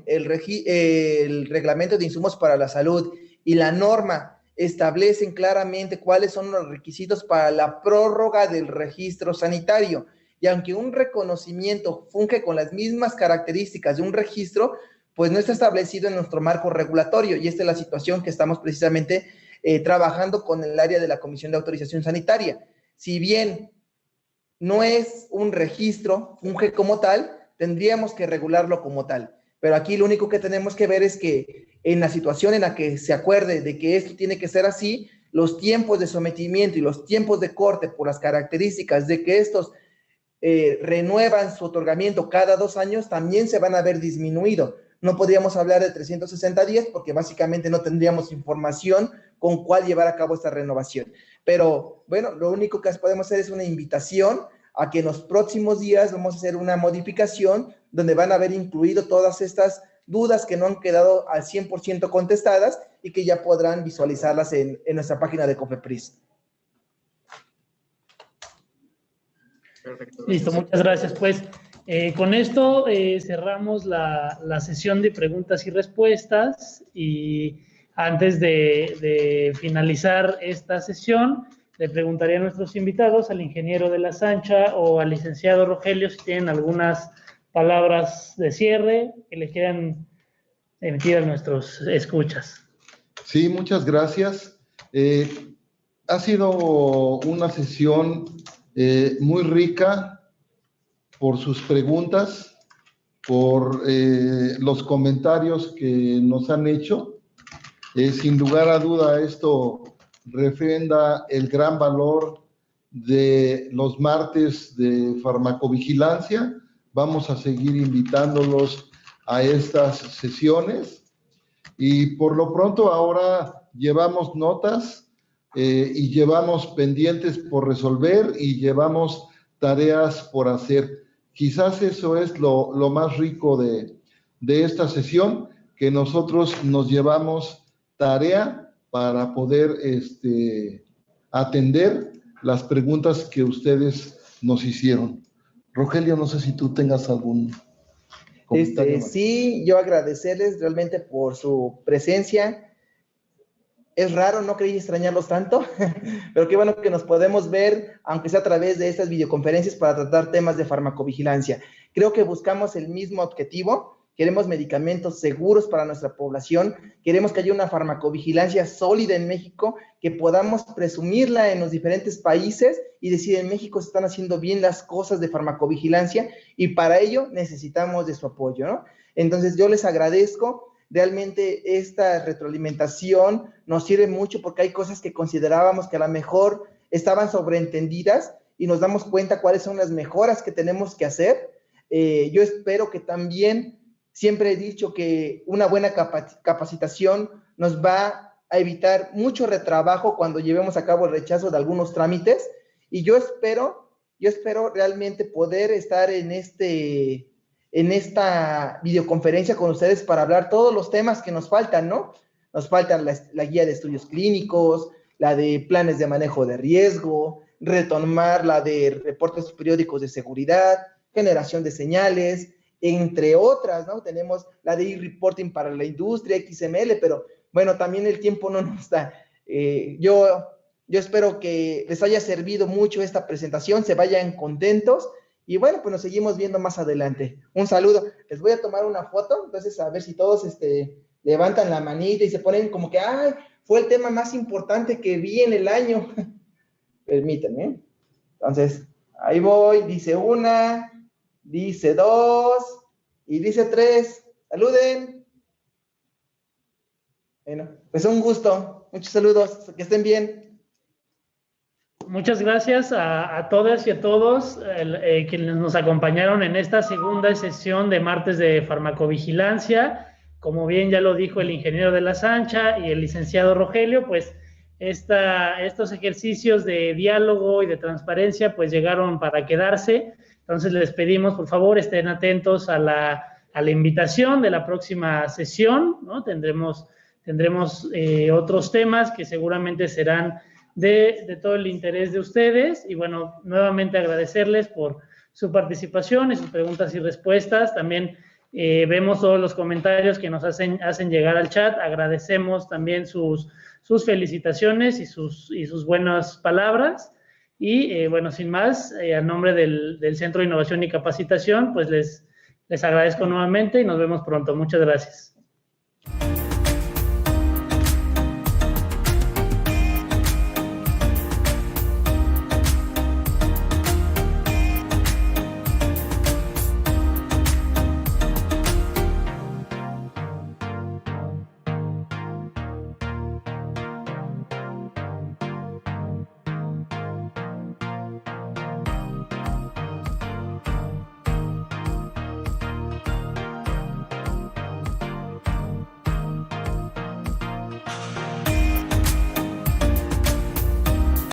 el reglamento de insumos para la salud y la norma establecen claramente cuáles son los requisitos para la prórroga del registro sanitario, y aunque un reconocimiento funge con las mismas características de un registro, pues no está establecido en nuestro marco regulatorio, y esta es la situación que estamos precisamente trabajando con el área de la Comisión de Autorización Sanitaria. Si bien no es un registro, funge como tal, tendríamos que regularlo como tal. Pero aquí lo único que tenemos que ver es que en la situación en la que se acuerde de que esto tiene que ser así, los tiempos de sometimiento y los tiempos de corte por las características de que estos renuevan su otorgamiento cada 2 años, también se van a ver disminuido. No podríamos hablar de 360 días porque básicamente no tendríamos información con cuál llevar a cabo esta renovación. Pero bueno, lo único que podemos hacer es una invitación a que en los próximos días vamos a hacer una modificación donde van a haber incluido todas estas dudas que no han quedado al 100% contestadas y que ya podrán visualizarlas en nuestra página de COFEPRIS. Perfecto. Listo, muchas gracias. Pues con esto cerramos la sesión de preguntas y respuestas y Antes de finalizar esta sesión, le preguntaría a nuestros invitados, al ingeniero de la Sancha o al licenciado Rogelio, si tienen algunas palabras de cierre que le quieran emitir a nuestros escuchas. Sí, muchas gracias. Ha sido una sesión muy rica por sus preguntas, por los comentarios que nos han hecho. Sin lugar a duda, esto refrenda el gran valor de los martes de farmacovigilancia. Vamos a seguir invitándolos a estas sesiones y por lo pronto ahora llevamos notas y llevamos pendientes por resolver y llevamos tareas por hacer. Quizás eso es lo más rico de esta sesión, que nosotros nos llevamos tarea para poder atender las preguntas que ustedes nos hicieron. Rogelio, no sé si tú tengas algún comentario. Sí, yo agradecerles realmente por su presencia. Es raro, no creí extrañarlos tanto, pero qué bueno que nos podemos ver, aunque sea a través de estas videoconferencias, para tratar temas de farmacovigilancia. Creo que buscamos el mismo objetivo. Queremos medicamentos seguros para nuestra población, queremos que haya una farmacovigilancia sólida en México, que podamos presumirla en los diferentes países y decir en México se están haciendo bien las cosas de farmacovigilancia y para ello necesitamos de su apoyo, ¿no? Entonces yo les agradezco, realmente esta retroalimentación nos sirve mucho porque hay cosas que considerábamos que a lo mejor estaban sobreentendidas y nos damos cuenta cuáles son las mejoras que tenemos que hacer. Yo espero que también... Siempre he dicho que una buena capacitación nos va a evitar mucho retrabajo cuando llevemos a cabo el rechazo de algunos trámites y yo espero realmente poder estar en esta videoconferencia con ustedes para hablar todos los temas que nos faltan, ¿no? Nos faltan la guía de estudios clínicos, la de planes de manejo de riesgo, retomar la de reportes periódicos de seguridad, generación de señales, entre otras, ¿no? Tenemos la de e-reporting para la industria, XML, pero bueno, también el tiempo no nos da. Yo espero que les haya servido mucho esta presentación, se vayan contentos y bueno, pues nos seguimos viendo más adelante. Un saludo. Les voy a tomar una foto, entonces a ver si todos levantan la manita y se ponen como que, ¡ay! Fue el tema más importante que vi en el año. Permítanme. Entonces, ahí voy, dice 1... Dice 2 y dice 3. Saluden. Bueno, pues un gusto. Muchos saludos. Que estén bien. Muchas gracias a todas y a todos quienes nos acompañaron en esta segunda sesión de martes de farmacovigilancia. Como bien ya lo dijo el ingeniero de la Sancha y el licenciado Rogelio, pues estos ejercicios de diálogo y de transparencia pues llegaron para quedarse. Entonces les pedimos, por favor, estén atentos a la invitación de la próxima sesión, ¿no? Tendremos otros temas que seguramente serán de todo el interés de ustedes. Y bueno, nuevamente agradecerles por su participación y sus preguntas y respuestas. También vemos todos los comentarios que nos hacen llegar al chat. Agradecemos también sus felicitaciones y sus buenas palabras. Y bueno, sin más, a nombre del Centro de Innovación y Capacitación, pues les agradezco nuevamente y nos vemos pronto. Muchas gracias.